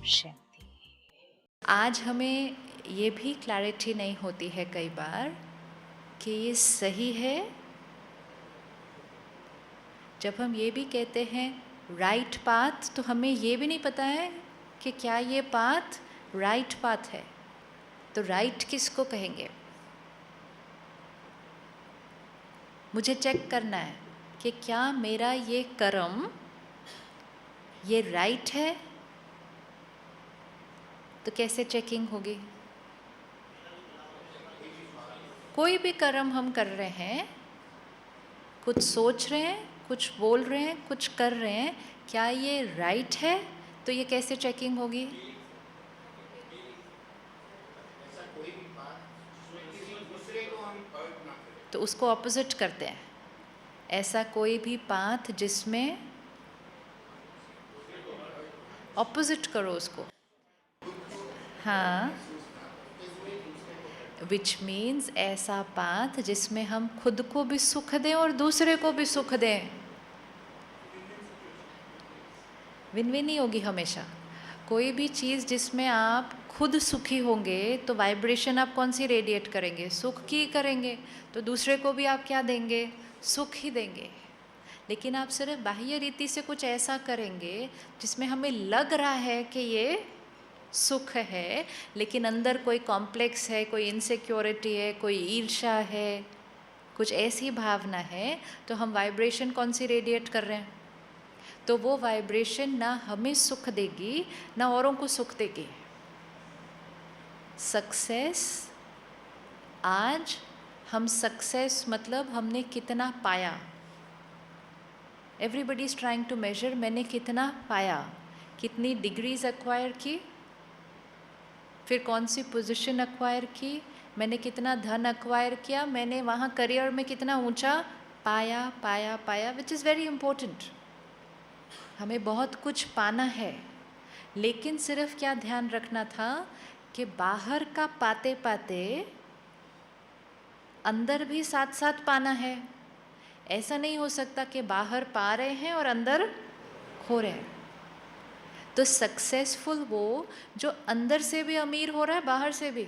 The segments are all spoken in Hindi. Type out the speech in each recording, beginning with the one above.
शांति। आज हमें ये भी क्लैरिटी नहीं होती है कई बार कि ये सही है। जब हम ये भी कहते हैं राइट पाथ, तो हमें ये भी नहीं पता है कि क्या ये पाथ राइट पाथ है। तो राइट किसको कहेंगे? मुझे चेक करना है कि क्या मेरा ये कर्म ये राइट है। तो कैसे चेकिंग होगी? कोई भी कर्म हम कर रहे हैं, कुछ सोच रहे हैं, कुछ बोल रहे हैं, कुछ कर रहे हैं, क्या ये राइट है? तो ये कैसे चेकिंग होगी? तो उसको ऑपोजिट करते हैं। ऐसा कोई भी पाथ जिसमें ऑपोजिट करो उसको। हाँ, विच मीन्स ऐसा पाथ जिसमें हम खुद को भी सुख दें और दूसरे को भी सुख दें। विन विन नहीं होगी हमेशा। कोई भी चीज़ जिसमें आप खुद सुखी होंगे तो वाइब्रेशन आप कौन सी रेडिएट करेंगे? सुख की करेंगे। तो दूसरे को भी आप क्या देंगे? सुख ही देंगे। लेकिन आप सिर्फ बाह्य रीति से कुछ ऐसा करेंगे जिसमें हमें लग रहा है कि ये सुख है, लेकिन अंदर कोई कॉम्प्लेक्स है, कोई इनसिक्योरिटी है, कोई ईर्ष्या है, कुछ ऐसी भावना है, तो हम वाइब्रेशन कौन सी रेडिएट कर रहे हैं? तो वो वाइब्रेशन ना हमें सुख देगी ना औरों को सुख देगी। सक्सेस, आज हम सक्सेस मतलब हमने कितना पाया। Everybody is trying to measure मैंने कितना पाया, कितनी डिग्रीज एक्वायर की, फिर कौन सी पोजीशन एक्वायर की, मैंने कितना धन एक्वायर किया, मैंने वहाँ करियर में कितना ऊंचा पाया पाया पाया, विच इज़ वेरी इम्पोर्टेंट। हमें बहुत कुछ पाना है, लेकिन सिर्फ क्या ध्यान रखना था कि बाहर का पाते पाते अंदर भी साथ साथ पाना है। ऐसा नहीं हो सकता कि बाहर पा रहे हैं और अंदर खो रहे हैं। तो सक्सेसफुल वो जो अंदर से भी अमीर हो रहा है, बाहर से भी।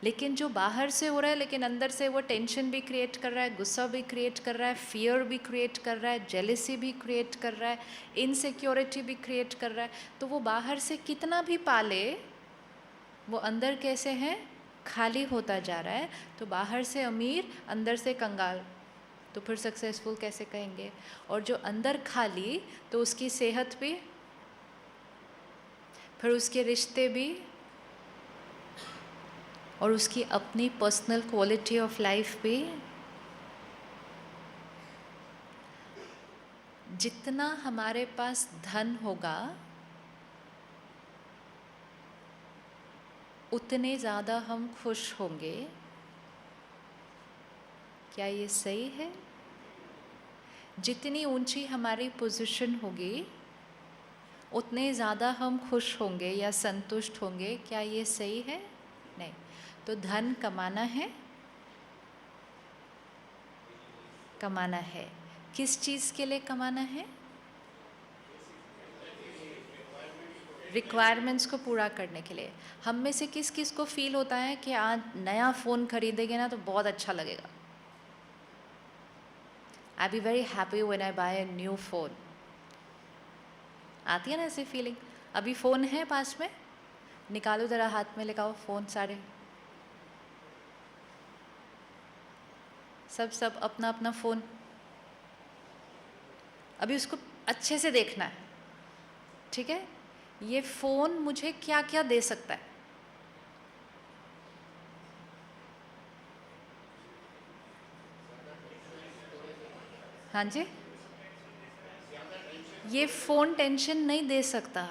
लेकिन जो बाहर से हो रहा है लेकिन अंदर से वो टेंशन भी क्रिएट कर रहा है, गुस्सा भी क्रिएट कर रहा है, फियर भी क्रिएट कर रहा है, जेलिसी भी क्रिएट कर रहा है, इनसिक्योरिटी भी क्रिएट कर रहा है, तो वो बाहर से कितना भी पाले, वो अंदर कैसे है? खाली होता जा रहा है। तो बाहर से अमीर, अंदर से कंगाल, तो फिर सक्सेसफुल कैसे कहेंगे? और जो अंदर खाली, तो उसकी सेहत भी, फिर उसके रिश्ते भी, और उसकी अपनी पर्सनल क्वालिटी ऑफ लाइफ भी। जितना हमारे पास धन होगा उतने ज़्यादा हम खुश होंगे। क्या ये सही है? जितनी ऊंची हमारी पोजीशन होगी उतने ज़्यादा हम खुश होंगे या संतुष्ट होंगे। क्या ये सही है? नहीं। तो धन कमाना है, कमाना है। किस चीज़ के लिए कमाना है? रिक्वायरमेंट्स को पूरा करने के लिए। हम में से किस किस को फील होता है कि आज नया फ़ोन खरीदेंगे ना तो बहुत अच्छा लगेगा? I be very happy when I buy a new phone. आती है ना ऐसी फीलिंग? अभी फ़ोन है पास में, निकालो ज़रा हाथ में, लगाओ फ़ोन सारे, सब अपना अपना फ़ोन। अभी उसको अच्छे से देखना है, ठीक है? ये फ़ोन मुझे क्या क्या दे सकता है? हाँ जी, ये फ़ोन टेंशन नहीं दे सकता।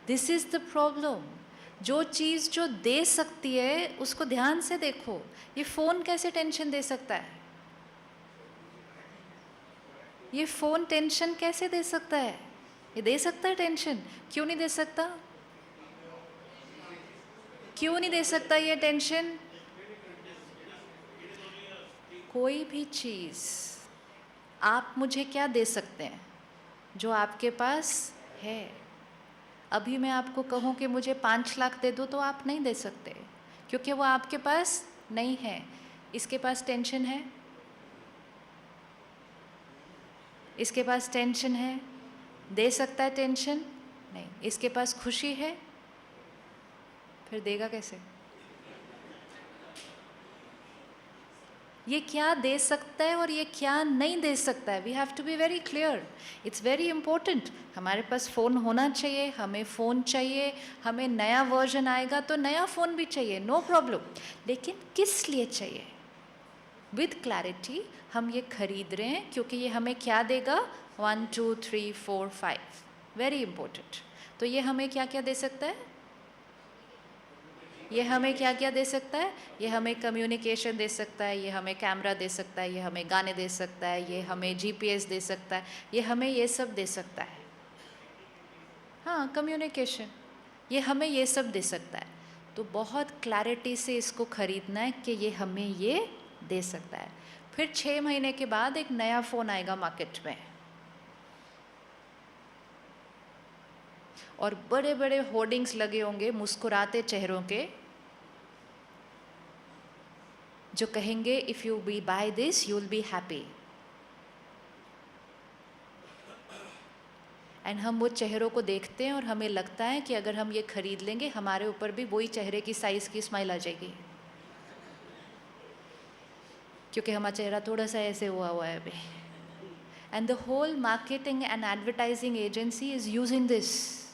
This is the problem. जो चीज़ जो दे सकती है उसको ध्यान से देखो। ये फ़ोन कैसे टेंशन दे सकता है? ये फ़ोन टेंशन कैसे दे सकता है? ये दे सकता है टेंशन? क्यों नहीं दे सकता? क्यों नहीं दे सकता ये टेंशन? कोई भी चीज़ आप मुझे क्या दे सकते हैं? जो आपके पास है। अभी मैं आपको कहूँ कि मुझे 5 लाख दे दो तो आप नहीं दे सकते, क्योंकि वो आपके पास नहीं है। इसके पास टेंशन है, इसके पास टेंशन है, दे सकता है टेंशन? नहीं। इसके पास खुशी है, फिर देगा कैसे? ये क्या दे सकता है और ये क्या नहीं दे सकता है, we have to be very clear. It's very important. हमारे पास फ़ोन होना चाहिए, हमें फ़ोन चाहिए, हमें नया वर्जन आएगा तो नया फ़ोन भी चाहिए, नो प्रॉब्लम। लेकिन किस लिए चाहिए? विद क्लैरिटी हम ये खरीद रहे हैं क्योंकि ये हमें क्या देगा? 1 2 3 4 5, वेरी इंपॉर्टेंट। तो ये हमें क्या क्या दे सकता है? ये हमें क्या क्या दे सकता है? ये हमें कम्युनिकेशन दे सकता है, ये हमें कैमरा दे सकता है, ये हमें गाने दे सकता है, ये हमें जीपीएस दे सकता है, ये हमें ये सब दे सकता है। हाँ, कम्युनिकेशन, ये हमें ये सब दे सकता है। तो बहुत क्लैरिटी से इसको खरीदना है कि ये हमें ये दे सकता है। फिर 6 महीने के बाद एक नया फ़ोन आएगा मार्केट में, और बड़े बड़े होर्डिंग्स लगे होंगे मुस्कुराते चेहरों के, जो कहेंगे if you be buy this you will be happy. And हम वो चेहरों को देखते हैं और हमें लगता है कि अगर हम ये खरीद लेंगे हमारे ऊपर भी वही चेहरे की साइज़ की स्माइल आ जाएगी, क्योंकि हमारा चेहरा थोड़ा सा ऐसे हुआ हुआ है अभी। And the whole marketing and advertising agency is using this.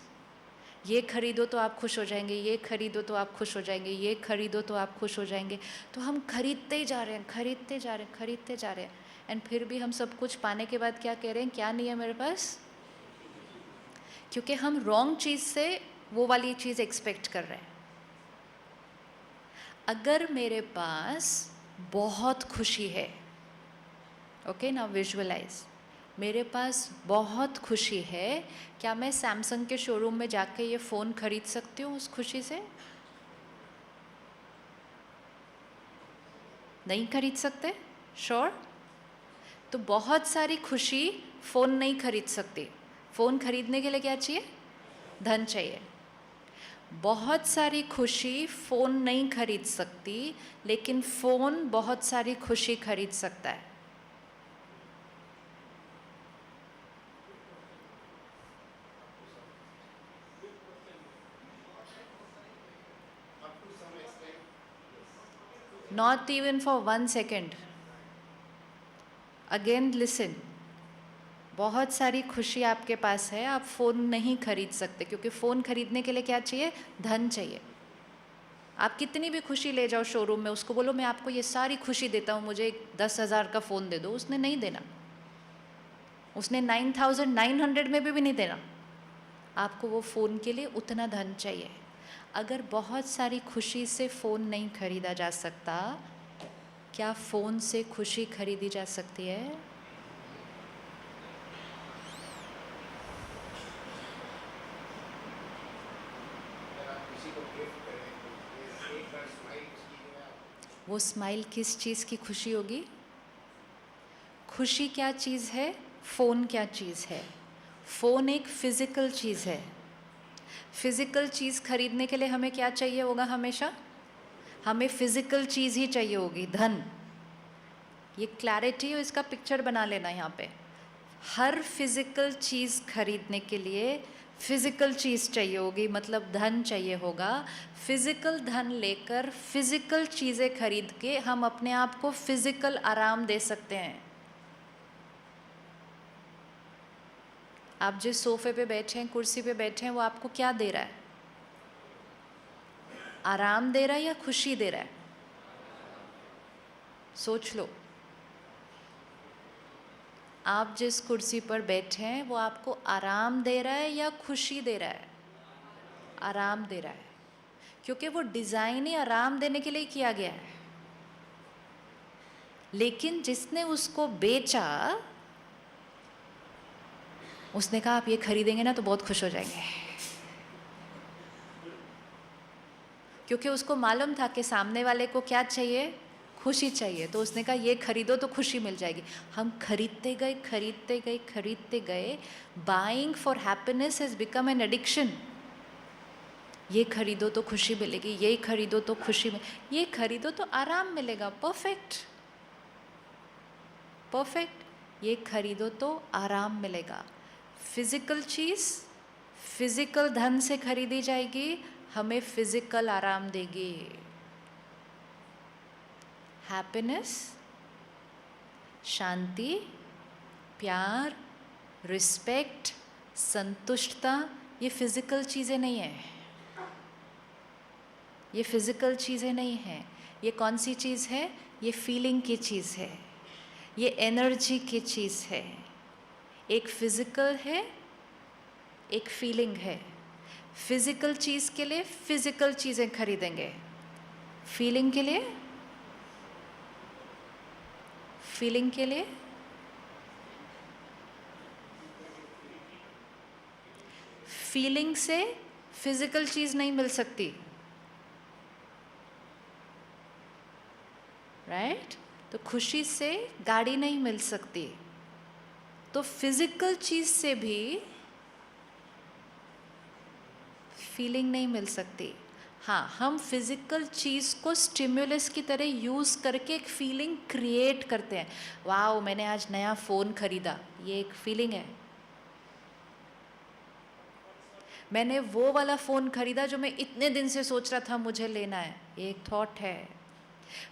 ये खरीदो तो आप खुश हो जाएंगे, ये खरीदो तो आप खुश हो जाएंगे, ये खरीदो तो आप खुश हो जाएंगे। तो हम खरीदते ही जा रहे हैं, खरीदते जा रहे हैं, खरीदते जा रहे हैं। एंड फिर भी हम सब कुछ पाने के बाद क्या कह रहे हैं? क्या नहीं है मेरे पास? क्योंकि हम रॉन्ग चीज़ से वो वाली चीज़ एक्सपेक्ट कर रहे हैं। अगर मेरे पास बहुत खुशी है, ओके ना, विजुअलाइज, मेरे पास बहुत खुशी है, क्या मैं सैमसंग के शोरूम में जाके ये फ़ोन खरीद सकती हूँ उस खुशी से? नहीं खरीद सकते? श्योर? तो बहुत सारी खुशी फ़ोन नहीं खरीद सकती। फ़ोन खरीदने के लिए क्या चाहिए? धन चाहिए। बहुत सारी खुशी फ़ोन नहीं खरीद सकती, लेकिन फ़ोन बहुत सारी खुशी खरीद सकता है। Not even for 1 second. Again listen. बहुत सारी खुशी आपके पास है, आप फ़ोन नहीं खरीद सकते, क्योंकि फ़ोन खरीदने के लिए क्या चाहिए? धन चाहिए। आप कितनी भी खुशी ले जाओ शोरूम में, उसको बोलो मैं आपको ये सारी खुशी देता हूँ, मुझे 10,000 का फ़ोन दे दो, उसने नहीं देना। उसने 9,900 में भी नहीं देना। आपको वो फ़ोन के लिए उतना धन चाहिए। अगर बहुत सारी खुशी से फ़ोन नहीं खरीदा जा सकता, क्या फ़ोन से खुशी खरीदी जा सकती है? वो स्माइल किस चीज़ की खुशी होगी? खुशी क्या चीज़ है? फ़ोन क्या चीज़ है? फ़ोन एक फ़िज़िकल चीज़ है। फ़िज़िकल चीज़ खरीदने के लिए हमें क्या चाहिए होगा? हमेशा हमें फ़िज़िकल चीज़ ही चाहिए होगी, धन। ये क्लैरिटी, इसका पिक्चर बना लेना यहाँ पे। हर फिज़िकल चीज़ खरीदने के लिए फिज़िकल चीज़ चाहिए होगी, मतलब धन चाहिए होगा। फिज़िकल धन लेकर फिज़िकल चीज़ें खरीद के हम अपने आप को फिज़िकल आराम दे सकते हैं। आप जिस सोफ़े पे बैठे हैं, कुर्सी पे बैठे हैं, वो आपको क्या दे रहा है? आराम दे रहा है या खुशी दे रहा है? सोच लो। आप जिस कुर्सी पर बैठे हैं वो आपको आराम दे रहा है या खुशी दे रहा है? आराम दे रहा है, क्योंकि वो डिज़ाइन ही आराम देने के लिए किया गया है। लेकिन जिसने उसको बेचा, उसने कहा आप ये खरीदेंगे ना तो बहुत खुश हो जाएंगे, क्योंकि उसको मालूम था कि सामने वाले को क्या चाहिए? खुशी चाहिए, तो उसने कहा ये खरीदो तो खुशी मिल जाएगी। हम खरीदते गए खरीदते गए खरीदते गए। Buying for happiness has become an addiction. ये खरीदो तो खुशी मिलेगी, ये खरीदो तो खुशी मिल, ये खरीदो तो आराम मिलेगा, परफेक्ट परफेक्ट, ये खरीदो तो आराम मिलेगा। फिजिकल चीज़ फिजिकल धन से खरीदी जाएगी, हमें फिजिकल आराम देगी। हैप्पीनेस, शांति, प्यार, रिस्पेक्ट, संतुष्टता, ये फिजिकल चीज़ें नहीं है। ये फिजिकल चीज़ें नहीं हैं। ये कौन सी चीज़ है? ये फीलिंग की चीज़ है, ये एनर्जी की चीज़ है। एक फिजिकल है, एक फीलिंग है। फिजिकल चीज़ के लिए फिजिकल चीज़ें खरीदेंगे, फीलिंग के लिए फीलिंग के लिए फीलिंग से फिजिकल चीज़ नहीं मिल सकती, राइट? तो खुशी से गाड़ी नहीं मिल सकती, तो फिजिकल चीज़ से भी फीलिंग नहीं मिल सकती। हाँ, हम फिजिकल चीज़ को स्टिमुलस की तरह यूज़ करके एक फीलिंग क्रिएट करते हैं। वाओ, मैंने आज नया फ़ोन खरीदा, ये एक फीलिंग है। मैंने वो वाला फ़ोन खरीदा जो मैं इतने दिन से सोच रहा था मुझे लेना है, ये एक थॉट है।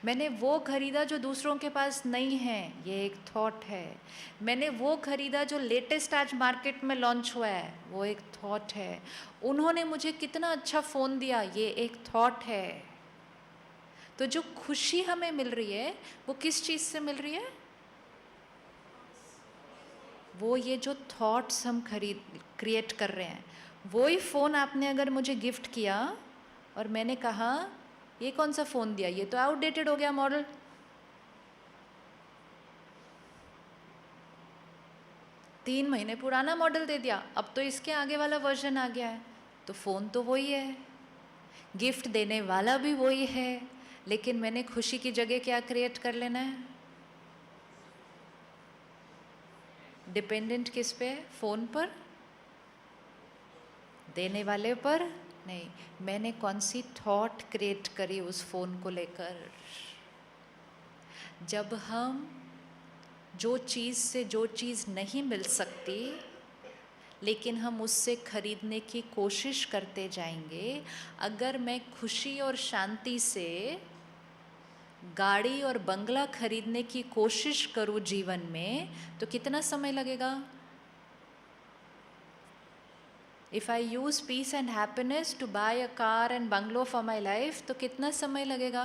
मैंने वो खरीदा जो दूसरों के पास नहीं है, ये एक थॉट है। मैंने वो खरीदा जो लेटेस्ट आज मार्केट में लॉन्च हुआ है, वो एक थॉट है। उन्होंने मुझे कितना अच्छा फ़ोन दिया, ये एक थॉट है। तो जो खुशी हमें मिल रही है वो किस चीज़ से मिल रही है? वो ये जो थॉट्स हम क्रिएट कर रहे हैं। वही फ़ोन आपने अगर मुझे गिफ्ट किया और मैंने कहा ये कौन सा फ़ोन दिया, ये तो आउटडेटेड हो गया मॉडल, तीन महीने पुराना मॉडल दे दिया, अब तो इसके आगे वाला वर्जन आ गया है। तो फ़ोन तो वही है, गिफ्ट देने वाला भी वही है, लेकिन मैंने खुशी की जगह क्या क्रिएट कर लेना है? डिपेंडेंट किस पे है? फ़ोन पर? देने वाले पर नहीं। मैंने कौन सी थॉट क्रिएट करी उस फ़ोन को लेकर? जब हम जो चीज़ से जो चीज़ नहीं मिल सकती लेकिन हम उससे खरीदने की कोशिश करते जाएंगे, अगर मैं खुशी और शांति से गाड़ी और बंगला खरीदने की कोशिश करूं जीवन में, तो कितना समय लगेगा? If I use peace and happiness to buy a car and bungalow for my life, तो कितना समय लगेगा?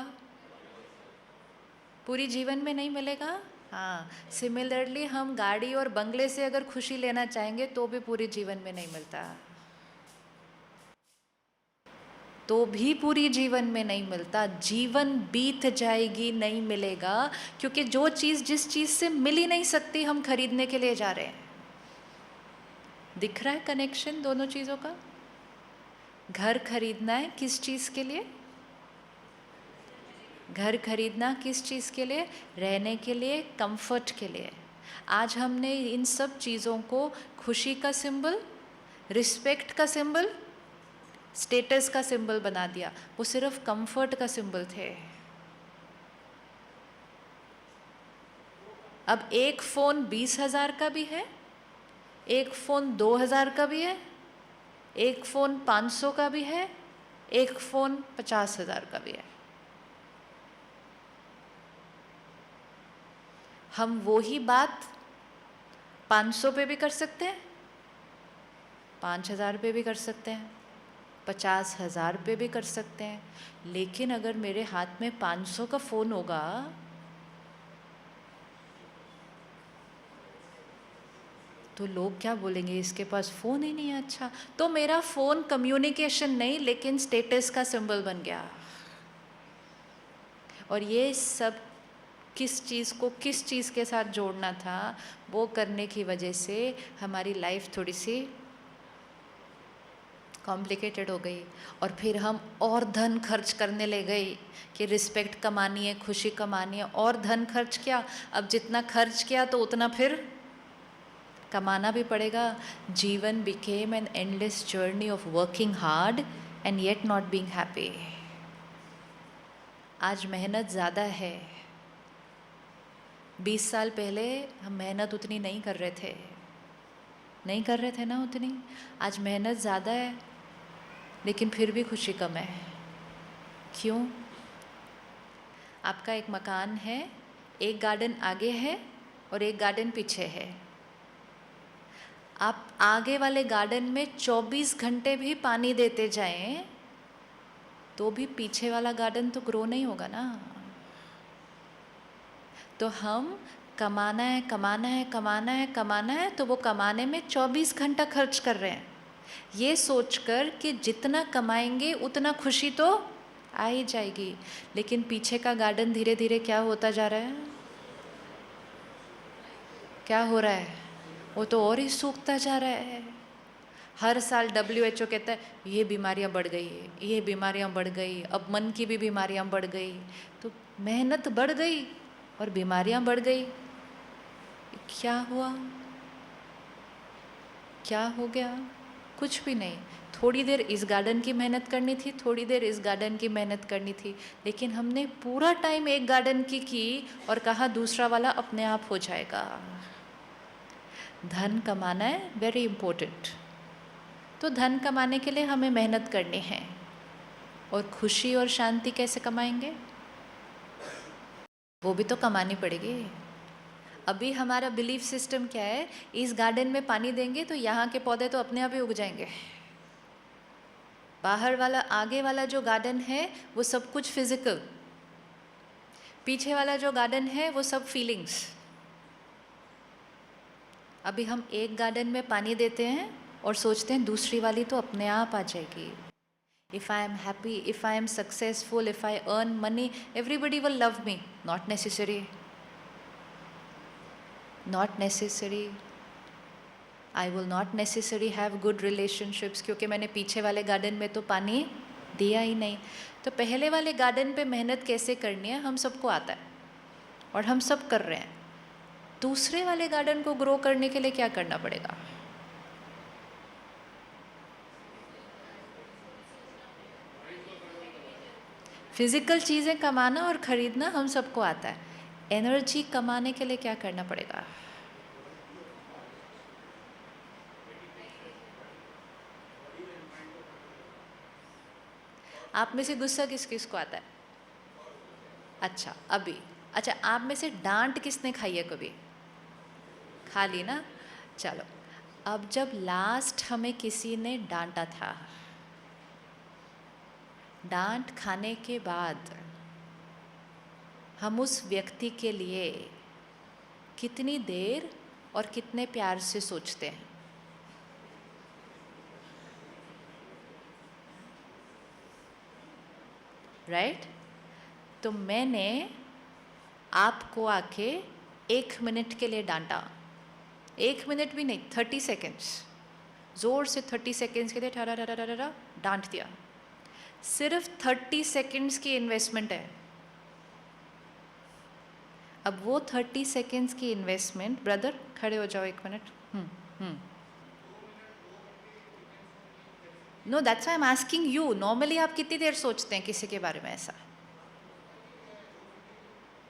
पूरी जीवन में नहीं मिलेगा। हाँ, सिमिलरली हम गाड़ी और बंगले से अगर खुशी लेना चाहेंगे तो भी पूरे जीवन में नहीं मिलता, तो भी पूरी जीवन में नहीं मिलता। जीवन बीत जाएगी, नहीं मिलेगा, क्योंकि जो चीज़ जिस चीज़ से मिल ही नहीं सकती हम खरीदने के लिए जा रहे हैं। दिख रहा है कनेक्शन दोनों चीज़ों का? घर खरीदना है किस चीज़ के लिए? घर खरीदना किस चीज़ के लिए? रहने के लिए, कंफर्ट के लिए। आज हमने इन सब चीज़ों को खुशी का सिंबल, रिस्पेक्ट का सिंबल, स्टेटस का सिंबल बना दिया। वो सिर्फ कंफर्ट का सिंबल थे। अब एक फ़ोन 20,000 का भी है, एक फ़ोन 2,000 का भी है, एक फ़ोन 500 का भी है, एक फ़ोन 50,000 का भी है। हम वो ही बात 500 पे भी कर सकते हैं, 5,000 पे भी कर सकते हैं, 50,000 पे भी कर सकते हैं। लेकिन अगर मेरे हाथ में 500 का फ़ोन होगा तो लोग क्या बोलेंगे, इसके पास फ़ोन ही नहीं है। अच्छा, तो मेरा फ़ोन कम्युनिकेशन नहीं लेकिन स्टेटस का सिंबल बन गया। और ये सब किस चीज़ को किस चीज़ के साथ जोड़ना था, वो करने की वजह से हमारी लाइफ थोड़ी सी कॉम्प्लिकेटेड हो गई। और फिर हम और धन खर्च करने ले गए कि रिस्पेक्ट कमानी है, खुशी कमानी है, और धन खर्च किया। अब जितना खर्च किया तो उतना फिर कमाना भी पड़ेगा। जीवन became an endless journey of working hard and yet not being happy. आज मेहनत ज़्यादा है। 20 साल पहले हम मेहनत उतनी नहीं कर रहे थे, नहीं कर रहे थे ना उतनी। आज मेहनत ज़्यादा है लेकिन फिर भी खुशी कम है। क्यों? आपका एक मकान है, एक गार्डन आगे है और एक गार्डन पीछे है। आप आगे वाले गार्डन में 24 घंटे भी पानी देते जाएं तो भी पीछे वाला गार्डन तो ग्रो नहीं होगा ना। तो हम कमाना है, कमाना है, कमाना है, कमाना है, तो वो कमाने में 24 घंटा खर्च कर रहे हैं, ये सोचकर कि जितना कमाएंगे उतना खुशी तो आ ही जाएगी। लेकिन पीछे का गार्डन धीरे धीरे क्या होता जा रहा है? क्या हो रहा है? वो तो और ही सूखता जा रहा है। हर साल WHO कहता है ये बीमारियां बढ़ गई, ये बीमारियां बढ़ गई, अब मन की भी बीमारियां बढ़ गई। तो मेहनत बढ़ गई और बीमारियां बढ़ गई। क्या हुआ? क्या हो गया? कुछ भी नहीं। थोड़ी देर इस गार्डन की मेहनत करनी थी, थोड़ी देर इस गार्डन की मेहनत करनी थी, लेकिन हमने पूरा टाइम एक गार्डन की और कहा दूसरा वाला अपने आप हो जाएगा। धन कमाना है, वेरी इम्पोर्टेंट। तो धन कमाने के लिए हमें मेहनत करनी है। और खुशी और शांति कैसे कमाएंगे? वो भी तो कमानी पड़ेगी। अभी हमारा बिलीफ सिस्टम क्या है? इस गार्डन में पानी देंगे तो यहाँ के पौधे तो अपने आप ही उग जाएंगे। बाहर वाला, आगे वाला जो गार्डन है वो सब कुछ फिजिकल, पीछे वाला जो गार्डन है वो सब फीलिंग्स। अभी हम एक गार्डन में पानी देते हैं और सोचते हैं दूसरी वाली तो अपने आप आ जाएगी। If I am happy, if I am successful, if I earn money, everybody will love me. Not necessary. Not necessary. I will not necessarily have good relationships, क्योंकि मैंने पीछे वाले गार्डन में तो पानी दिया ही नहीं। तो पहले वाले गार्डन पे मेहनत कैसे करनी है हम सबको आता है और हम सब कर रहे हैं। दूसरे वाले गार्डन को ग्रो करने के लिए क्या करना पड़ेगा? फिजिकल चीज़ें कमाना और ख़रीदना हम सबको आता है। एनर्जी कमाने के लिए क्या करना पड़ेगा? आप में से गुस्सा किस किस को आता है? अच्छा, अभी अच्छा, आप में से डांट किसने खाई है कभी? खा ली ना? चलो, अब जब लास्ट हमें किसी ने डांटा था, डांट खाने के बाद हम उस व्यक्ति के लिए कितनी देर और कितने प्यार से सोचते हैं? राइट? तो मैंने आपको आके 1 मिनट के लिए डांटा, 1 मिनट भी नहीं, 30 सेकेंड्स, ज़ोर से 30 सेकेंड्स के लिए ठहरा डांट दिया। सिर्फ 30 सेकेंड्स की इन्वेस्टमेंट है। अब वो 30 सेकेंड्स की इन्वेस्टमेंट, ब्रदर खड़े हो जाओ 1 minute. No, that's why I am asking you. Normally आप कितनी देर सोचते हैं किसी के बारे में? ऐसा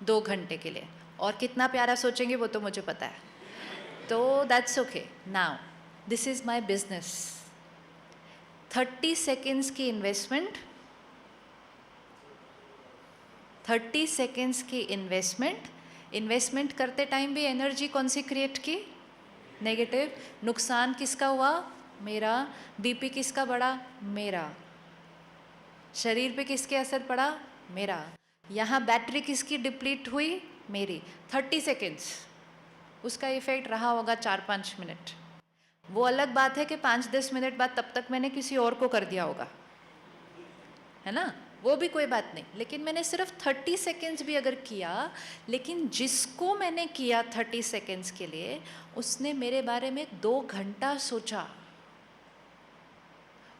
2 घंटे के लिए। और कितना प्यारा सोचेंगे वो तो मुझे पता है। तो that's okay. Now this is my business. 30 seconds की इन्वेस्टमेंट, 30 सेकेंड्स की इन्वेस्टमेंट करते टाइम भी एनर्जी कौन सी क्रिएट की? नेगेटिव। नुकसान किसका हुआ? मेरा। बीपी किसका बढ़ा? मेरा। शरीर पे किसके असर पड़ा? मेरा। यहाँ बैटरी किसकी डिप्लीट हुई? मेरी। 30 सेकेंड्स, उसका इफेक्ट रहा होगा 4-5 मिनट। वो अलग बात है कि 5-10 मिनट बाद तब तक मैंने किसी और को कर दिया होगा, है ना? वो भी कोई बात नहीं। लेकिन मैंने सिर्फ 30 सेकेंड्स भी अगर किया, लेकिन जिसको मैंने किया 30 सेकेंड्स के लिए, उसने मेरे बारे में 2 घंटा सोचा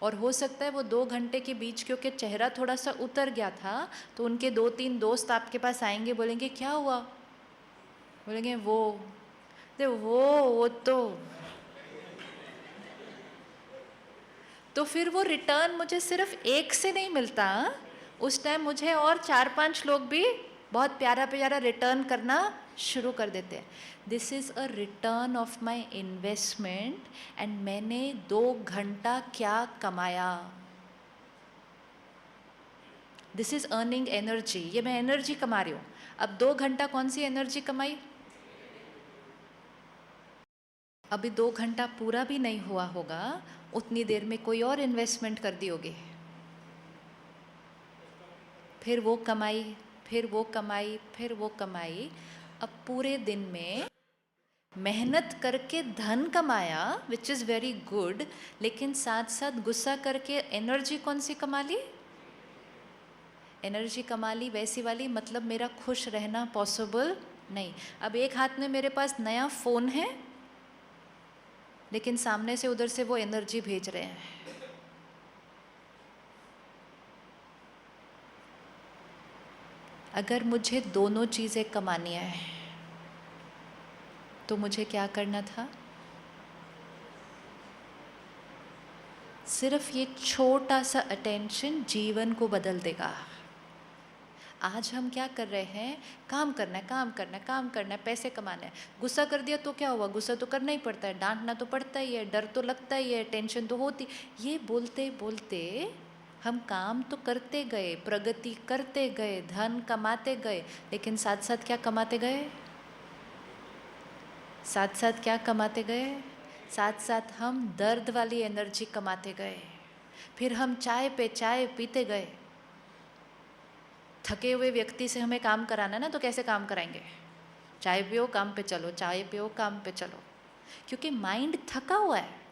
और हो सकता है वो 2 घंटे के बीच क्योंकि चेहरा थोड़ा सा उतर गया था तो उनके 2-3 दोस्त आपके पास आएंगे, बोलेंगे क्या हुआ, बोलेंगे वो तो फिर वो रिटर्न मुझे सिर्फ एक से नहीं मिलता, उस टाइम मुझे और 4-5 लोग भी बहुत प्यारा प्यारा रिटर्न करना शुरू कर देते हैं। This is a return of my investment and मैंने 2 घंटा क्या कमाया। दिस इज़ अर्निंग एनर्जी, ये मैं एनर्जी कमा रही हूँ। अब 2 घंटा कौन सी एनर्जी कमाई? अभी 2 घंटा पूरा भी नहीं हुआ होगा, उतनी देर में कोई और इन्वेस्टमेंट कर दी होगी, फिर वो कमाई, फिर वो कमाई, फिर वो कमाई। अब पूरे दिन में मेहनत करके धन कमाया विच इज़ वेरी गुड, लेकिन साथ साथ गुस्सा करके एनर्जी कौन सी कमा ली? एनर्जी कमा ली वैसी वाली, मतलब मेरा खुश रहना पॉसिबल नहीं। अब एक हाथ में मेरे पास नया फ़ोन है, लेकिन सामने से उधर से वो एनर्जी भेज रहे हैं। अगर मुझे दोनों चीज़ें कमानी है तो मुझे क्या करना था? सिर्फ ये छोटा सा अटेंशन जीवन को बदल देगा। आज हम क्या कर रहे हैं? काम करना है, काम करना है, काम करना है, पैसे कमाना है। गुस्सा कर दिया तो क्या हुआ? गुस्सा तो करना ही पड़ता है, डांटना तो पड़ता ही है, डर तो लगता ही है, टेंशन तो होती। ये बोलते बोलते हम काम तो करते गए, प्रगति करते गए, धन कमाते गए, लेकिन साथ साथ क्या कमाते गए? साथ साथ क्या कमाते गए? साथ साथ हम दर्द वाली एनर्जी कमाते गए। फिर हम चाय पे चाय पीते गए। थके हुए व्यक्ति से हमें काम कराना ना, तो कैसे काम कराएंगे? चाय पियो काम पे चलो, चाय पियो काम पे चलो, क्योंकि माइंड थका हुआ है।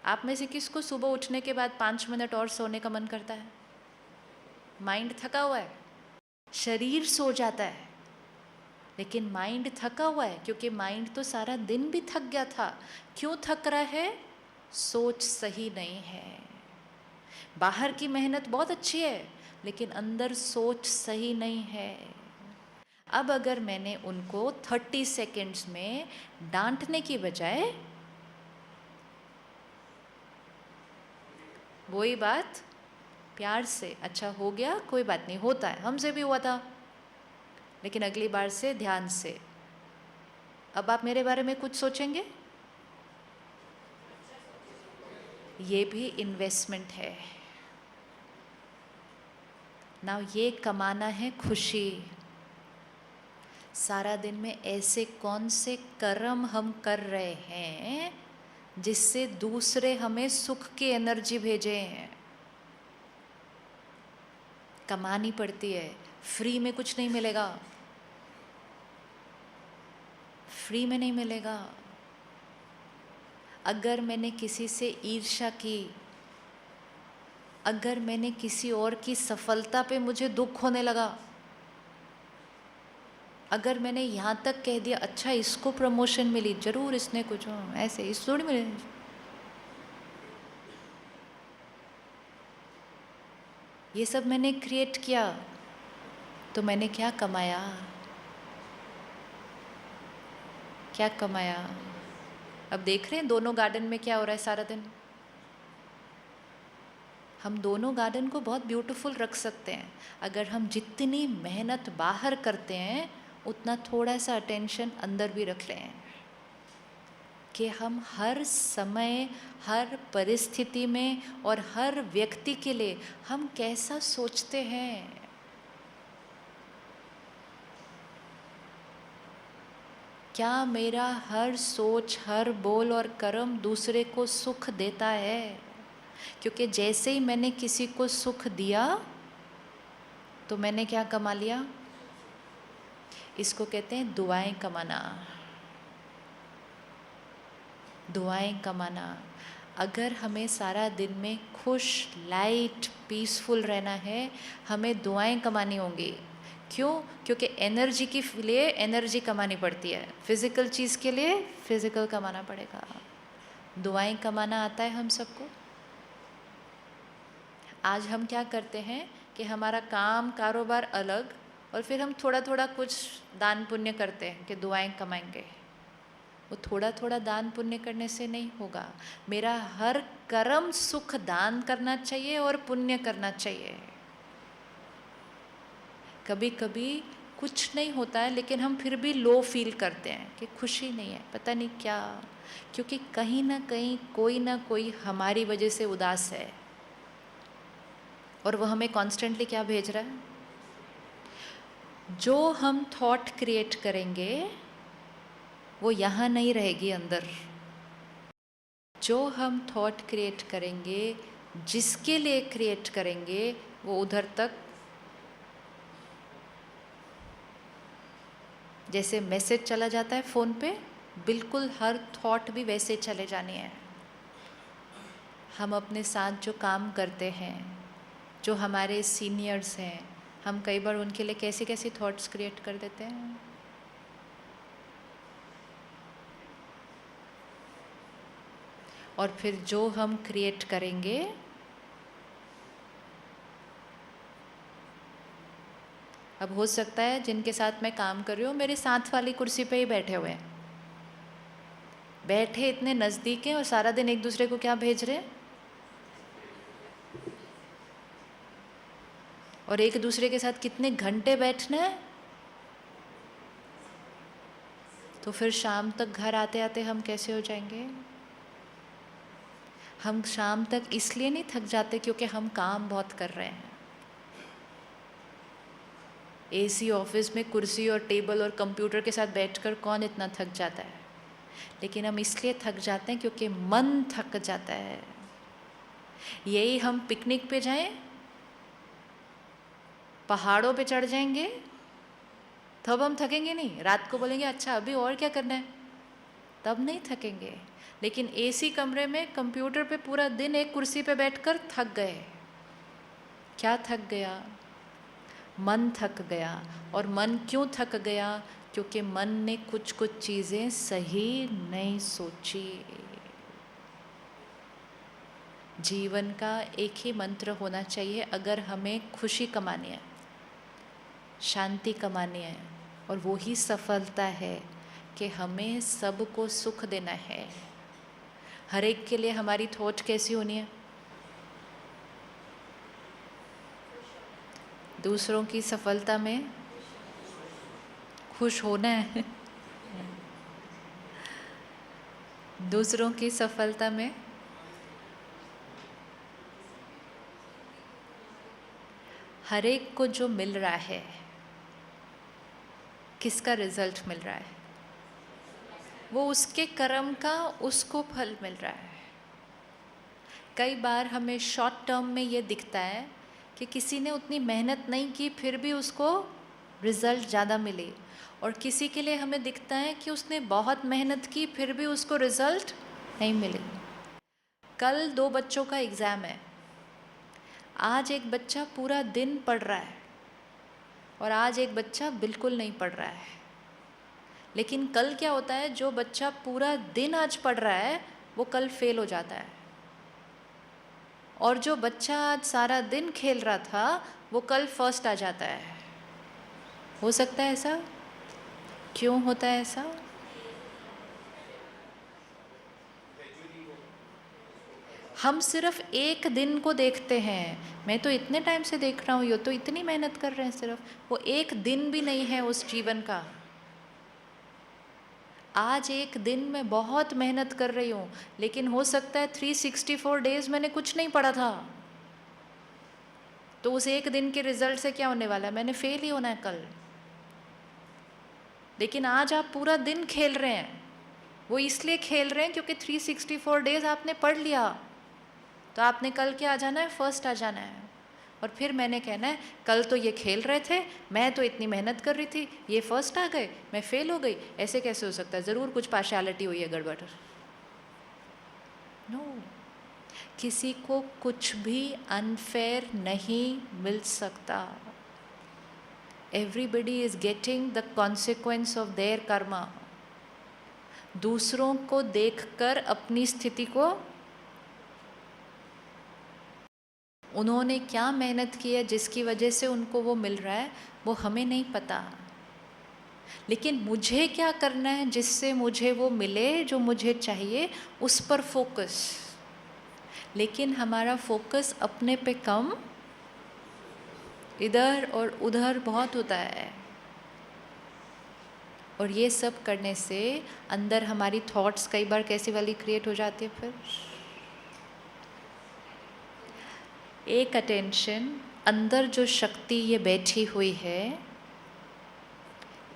आप में से किसको सुबह उठने के बाद 5 मिनट और सोने का मन करता है? माइंड थका हुआ है, शरीर सो जाता है, लेकिन माइंड थका हुआ है, क्योंकि माइंड तो सारा दिन भी थक गया था। क्यों थक रहा है? सोच सही नहीं है। बाहर की मेहनत बहुत अच्छी है, लेकिन अंदर सोच सही नहीं है। अब अगर मैंने उनको 30 सेकेंड्स में डांटने की बजाय वही बात प्यार से, अच्छा हो गया कोई बात नहीं, होता है, हमसे भी हुआ था, लेकिन अगली बार से ध्यान से, अब आप मेरे बारे में कुछ सोचेंगे, ये भी इन्वेस्टमेंट है ना। ये कमाना है खुशी। सारा दिन में ऐसे कौन से कर्म हम कर रहे हैं जिससे दूसरे हमें सुख की एनर्जी भेजे हैं? कमानी पड़ती है, फ्री में कुछ नहीं मिलेगा, फ्री में नहीं मिलेगा। अगर मैंने किसी से ईर्ष्या की, अगर मैंने किसी और की सफलता पे मुझे दुख होने लगा, अगर मैंने यहाँ तक कह दिया अच्छा इसको प्रमोशन मिली, जरूर इसने कुछ ऐसे, इस थोड़ी मिले, ये सब मैंने क्रिएट किया, तो मैंने क्या कमाया? क्या कमाया? अब देख रहे हैं दोनों गार्डन में क्या हो रहा है सारा दिन। हम दोनों गार्डन को बहुत ब्यूटीफुल रख सकते हैं अगर हम जितनी मेहनत बाहर करते हैं उतना थोड़ा सा अटेंशन अंदर भी रख लें, कि हम हर समय, हर परिस्थिति में और हर व्यक्ति के लिए हम कैसा सोचते हैं। क्या मेरा हर सोच, हर बोल और कर्म दूसरे को सुख देता है? क्योंकि जैसे ही मैंने किसी को सुख दिया तो मैंने क्या कमा लिया? इसको कहते हैं दुआएं कमाना। दुआएं कमाना। अगर हमें सारा दिन में खुश, लाइट, पीसफुल रहना है, हमें दुआएं कमानी होंगी। क्यों? क्योंकि एनर्जी के लिए एनर्जी कमानी पड़ती है, फिज़िकल चीज़ के लिए फिज़िकल कमाना पड़ेगा। दुआएं कमाना आता है हम सबको? आज हम क्या करते हैं कि हमारा काम कारोबार अलग, और फिर हम थोड़ा थोड़ा कुछ दान पुण्य करते हैं कि दुआएं कमाएंगे। वो थोड़ा थोड़ा दान पुण्य करने से नहीं होगा। मेरा हर कर्म सुख दान करना चाहिए और पुण्य करना चाहिए। कभी कभी कुछ नहीं होता है लेकिन हम फिर भी लो फील करते हैं कि खुशी नहीं है, पता नहीं क्या, क्योंकि कहीं ना कोई हमारी वजह से उदास है, और वो हमें कॉन्स्टेंटली क्या भेज रहा है। जो हम थॉट क्रिएट करेंगे वो यहाँ नहीं रहेगी अंदर। जो हम थॉट क्रिएट करेंगे, जिसके लिए क्रिएट करेंगे, वो उधर तक, जैसे मैसेज चला जाता है फ़ोन पे, बिल्कुल हर थॉट भी वैसे चले जाने हैं। हम अपने साथ जो काम करते हैं, जो हमारे सीनियर्स हैं, हम कई बार उनके लिए कैसे कैसे थॉट्स क्रिएट कर देते हैं। और फिर जो हम क्रिएट करेंगे, अब हो सकता है जिनके साथ मैं काम कर रही हूँ मेरे साथ वाली कुर्सी पे ही बैठे हुए हैं, बैठे इतने नज़दीक हैं और सारा दिन एक दूसरे को क्या भेज रहे हैं, और एक दूसरे के साथ कितने घंटे बैठना है। तो फिर शाम तक घर आते आते हम कैसे हो जाएंगे। हम शाम तक इसलिए नहीं थक जाते क्योंकि हम काम बहुत कर रहे हैं। एसी ऑफिस में कुर्सी और टेबल और कंप्यूटर के साथ बैठकर कौन इतना थक जाता है, लेकिन हम इसलिए थक जाते हैं क्योंकि मन थक जाता है। यही हम पिकनिक पे जाएं, पहाड़ों पे चढ़ जाएंगे, तब हम थकेंगे नहीं। रात को बोलेंगे अच्छा अभी और क्या करना है, तब नहीं थकेंगे। लेकिन एसी कमरे में कंप्यूटर पे पूरा दिन एक कुर्सी पे बैठकर थक गए। क्या थक गया, मन थक गया। और मन क्यों थक गया, क्योंकि मन ने कुछ कुछ चीज़ें सही नहीं सोची। जीवन का एक ही मंत्र होना चाहिए अगर हमें खुशी कमानी है, शांति कमानी है, और वो ही सफलता है कि हमें सबको सुख देना है। हर एक के लिए हमारी थॉट कैसी होनी है, दूसरों की सफलता में खुश होना है, दूसरों की सफलता में हर एक को जो मिल रहा है, किसका रिजल्ट मिल रहा है, वो उसके कर्म का उसको फल मिल रहा है। कई बार हमें शॉर्ट टर्म में ये दिखता है कि किसी ने उतनी मेहनत नहीं की फिर भी उसको रिज़ल्ट ज़्यादा मिले, और किसी के लिए हमें दिखता है कि उसने बहुत मेहनत की फिर भी उसको रिज़ल्ट नहीं मिले। कल 2 बच्चों का एग्ज़ाम है। आज एक बच्चा पूरा दिन पढ़ रहा है और आज एक बच्चा बिल्कुल नहीं पढ़ रहा है। लेकिन कल क्या होता है, जो बच्चा पूरा दिन आज पढ़ रहा है वो कल फेल हो जाता है, और जो बच्चा आज सारा दिन खेल रहा था वो कल फर्स्ट आ जाता है। हो सकता है ऐसा? क्यों होता है ऐसा? हम सिर्फ एक दिन को देखते हैं। मैं तो इतने टाइम से देख रहा हूँ, ये तो इतनी मेहनत कर रहे हैं, सिर्फ वो एक दिन भी नहीं है उस जीवन का। आज एक दिन में बहुत मेहनत कर रही हूँ, लेकिन हो सकता है 364 डेज मैंने कुछ नहीं पढ़ा था, तो उस एक दिन के रिजल्ट से क्या होने वाला है, मैंने फेल ही होना है कल। लेकिन आज आप पूरा दिन खेल रहे हैं, वो इसलिए खेल रहे हैं क्योंकि 364 डेज आपने पढ़ लिया, तो आपने कल क्या आ जाना है, फर्स्ट आ जाना है। और फिर मैंने कहना है कल तो ये खेल रहे थे, मैं तो इतनी मेहनत कर रही थी, ये फर्स्ट आ गए, मैं फेल हो गई। ऐसे कैसे हो सकता है, ज़रूर कुछ पार्शियलिटी हुई है, गड़बड़। नो, किसी को कुछ भी अनफेयर नहीं मिल सकता। Everybody is getting the consequence of their Karma. दूसरों को देखकर अपनी स्थिति को उन्होंने क्या मेहनत की है जिसकी वजह से उनको वो मिल रहा है, वो हमें नहीं पता। लेकिन मुझे क्या करना है जिससे मुझे वो मिले जो मुझे चाहिए, उस पर फोकस। लेकिन हमारा फोकस अपने पे कम, इधर और उधर बहुत होता है। और ये सब करने से अंदर हमारी थॉट्स कई बार कैसी वाली क्रिएट हो जाती है। फिर एक अटेंशन, अंदर जो शक्ति ये बैठी हुई है,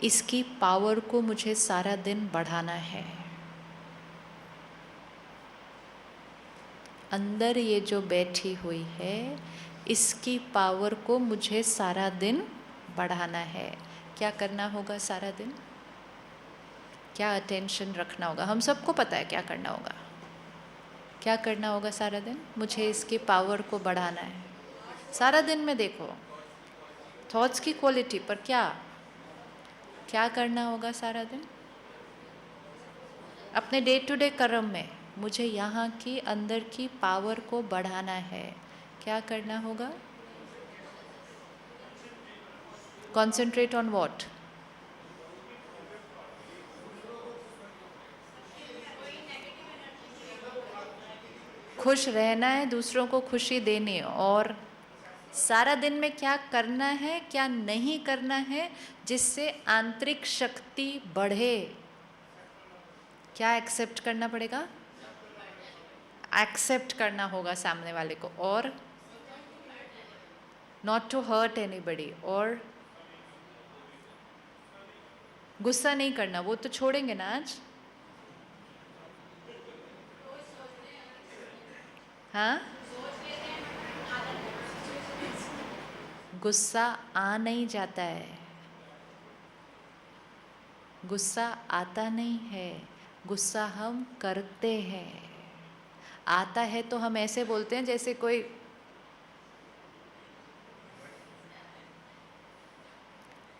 इसकी पावर को मुझे सारा दिन बढ़ाना है। अंदर ये जो बैठी हुई है, इसकी पावर को मुझे सारा दिन बढ़ाना है। क्या करना होगा सारा दिन? क्या अटेंशन रखना होगा? हम सबको पता है क्या करना होगा। क्या करना होगा सारा दिन? मुझे इसकी पावर को बढ़ाना है। सारा दिन में देखो थॉट्स की क्वालिटी पर क्या करना होगा सारा दिन? अपने डे टू डे कर्म में मुझे यहाँ की अंदर की पावर को बढ़ाना है। क्या करना होगा? Concentrate on what? खुश रहना है, दूसरों को खुशी देनी। और सारा दिन में क्या करना है, क्या नहीं करना है जिससे आंतरिक शक्ति बढ़े? क्या एक्सेप्ट करना पड़ेगा? एक्सेप्ट करना होगा सामने वाले को, और नॉट टू हर्ट एनीबडी। और गुस्सा नहीं करना, वो तो छोड़ेंगे ना आज। हाँ, गुस्सा आ नहीं जाता है, गुस्सा आता नहीं है, गुस्सा हम करते हैं। आता है तो हम ऐसे बोलते हैं जैसे कोई,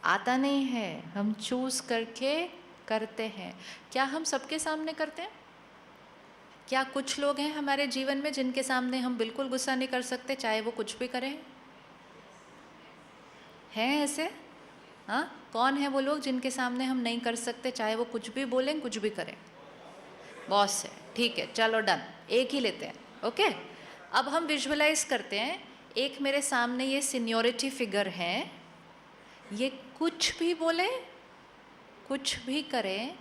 आता नहीं है, हम चूज करके करते हैं। क्या हम सबके सामने करते हैं? क्या कुछ लोग हैं हमारे जीवन में जिनके सामने हम बिल्कुल गुस्सा नहीं कर सकते, चाहे वो कुछ भी करें? हैं ऐसे? हाँ, कौन है वो लोग जिनके सामने हम नहीं कर सकते, चाहे वो कुछ भी बोलें, कुछ भी करें? बॉस है, ठीक है, चलो डन, एक ही लेते हैं। ओके, अब हम विजुअलाइज करते हैं, एक मेरे सामने ये सीनियोरिटी फिगर है, ये कुछ भी बोले, कुछ भी करें,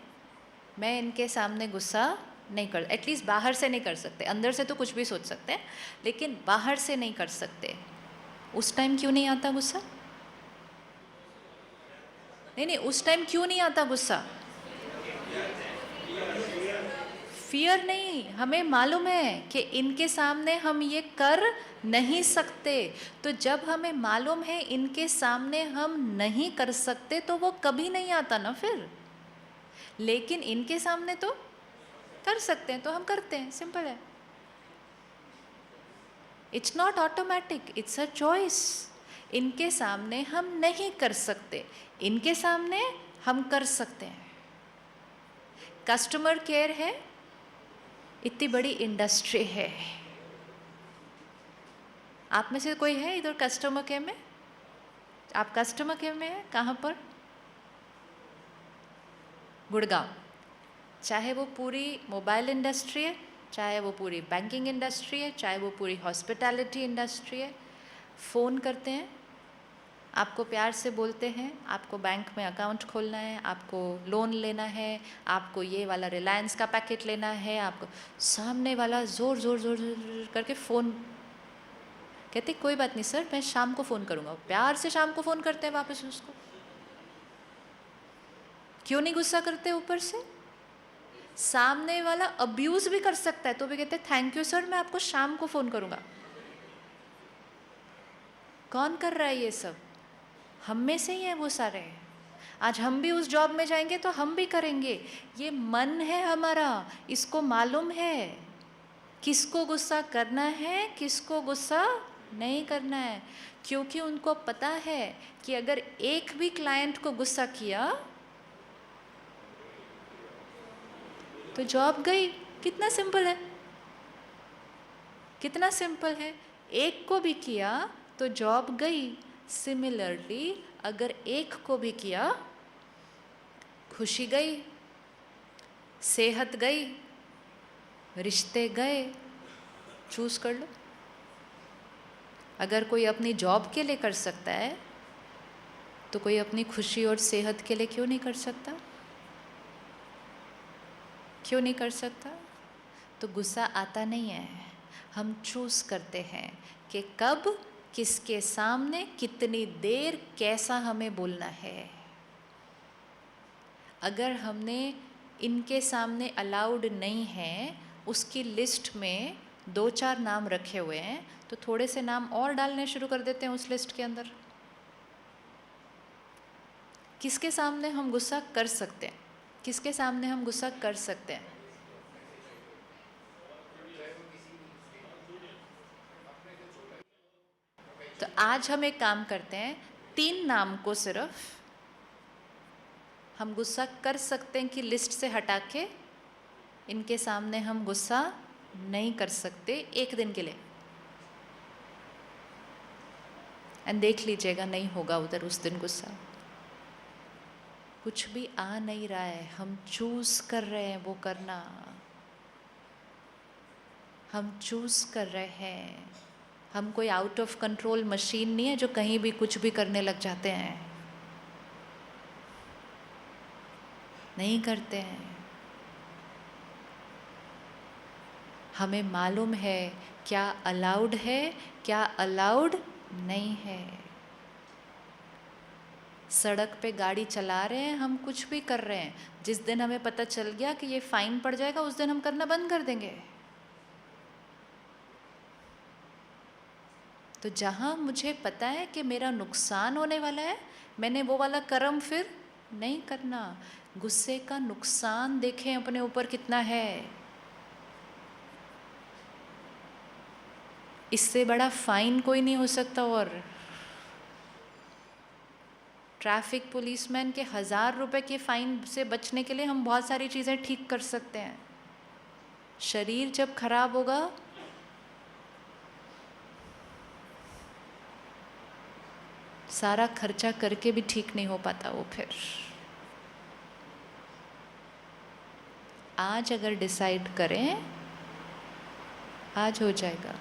मैं इनके सामने गुस्सा नहीं कर, एटलीस्ट बाहर से नहीं कर सकते। अंदर से तो कुछ भी सोच सकते हैं, लेकिन बाहर से नहीं कर सकते। उस टाइम क्यों नहीं आता गुस्सा? नहीं, उस टाइम क्यों नहीं आता गुस्सा? फियर नहीं, हमें मालूम है कि इनके सामने हम ये कर नहीं सकते। तो जब हमें मालूम है इनके सामने हम नहीं कर सकते, तो वो कभी नहीं आता ना फिर। लेकिन इनके सामने तो कर सकते हैं, तो हम करते हैं, सिंपल है। It's not automatic, it's a choice. इनके सामने हम नहीं कर सकते, इनके सामने हम कर सकते हैं। कस्टमर केयर है, इतनी बड़ी इंडस्ट्री है। आप में से कोई है इधर कस्टमर केयर में? आप कस्टमर केयर में हैं? कहाँ पर? गुड़गांव। चाहे वो पूरी मोबाइल इंडस्ट्री है, चाहे वो पूरी बैंकिंग इंडस्ट्री है, चाहे वो पूरी हॉस्पिटैलिटी इंडस्ट्री है, फ़ोन करते हैं, आपको प्यार से बोलते हैं, आपको बैंक में अकाउंट खोलना है, आपको लोन लेना है, आपको ये वाला रिलायंस का पैकेट लेना है, आपको सामने वाला ज़ोर ज़ोर ज़ोर ज़ोर करके फ़ोन, कहते कोई बात नहीं सर, मैं शाम को फ़ोन करूँगा। प्यार से शाम को फ़ोन करते हैं वापस उसको। क्यों नहीं गुस्सा करते? ऊपर से सामने वाला अब्यूज़ भी कर सकता है, तो भी कहते हैं थैंक यू सर, मैं आपको शाम को फ़ोन करूँगा। कौन कर रहा है ये सब? हम में से ही है वो सारे। आज हम भी उस जॉब में जाएंगे तो हम भी करेंगे। ये मन है हमारा, इसको मालूम है किसको गुस्सा करना है, किसको गुस्सा नहीं करना है। क्योंकि उनको पता है कि अगर एक भी क्लाइंट को गुस्सा किया तो जॉब गई। कितना सिंपल है, कितना सिंपल है। एक को भी किया तो जॉब गई। सिमिलरली अगर एक को भी किया, खुशी गई, सेहत गई, रिश्ते गए। चूज कर लो। अगर कोई अपनी जॉब के लिए कर सकता है तो कोई अपनी खुशी और सेहत के लिए क्यों नहीं कर सकता? क्यों नहीं कर सकता? तो गुस्सा आता नहीं है, हम चूज करते हैं कि कब, किसके सामने, कितनी देर, कैसा हमें बोलना है। अगर हमने इनके सामने अलाउड नहीं है, उसकी लिस्ट में 2-4 नाम रखे हुए हैं, तो थोड़े से नाम और डालने शुरू कर देते हैं उस लिस्ट के अंदर। किसके सामने हम गुस्सा कर सकते हैं? किसके सामने हम गुस्सा कर सकते हैं? तो आज हम एक काम करते हैं, 3 नाम को सिर्फ हम गुस्सा कर सकते हैं कि लिस्ट से हटा के इनके सामने हम गुस्सा नहीं कर सकते एक दिन के लिए। एंड देख लीजिएगा, नहीं होगा उधर उस दिन गुस्सा। कुछ भी आ नहीं रहा है, हम चूज कर रहे हैं वो करना। हम चूज कर रहे हैं। हम कोई आउट ऑफ कंट्रोल मशीन नहीं है जो कहीं भी कुछ भी करने लग जाते हैं। नहीं करते हैं। हमें मालूम है क्या अलाउड है, क्या अलाउड नहीं है। सड़क पे गाड़ी चला रहे हैं, हम कुछ भी कर रहे हैं, जिस दिन हमें पता चल गया कि ये फाइन पड़ जाएगा, उस दिन हम करना बंद कर देंगे। तो जहाँ मुझे पता है कि मेरा नुकसान होने वाला है, मैंने वो वाला कर्म फिर नहीं करना। गुस्से का नुकसान देखें अपने ऊपर कितना है। इससे बड़ा फाइन कोई नहीं हो सकता। और ट्रैफिक पुलिसमैन के 1000 रुपए के फाइन से बचने के लिए हम बहुत सारी चीज़ें ठीक कर सकते हैं। शरीर जब खराब होगा, सारा खर्चा करके भी ठीक नहीं हो पाता वो फिर। आज अगर डिसाइड करें, आज हो जाएगा।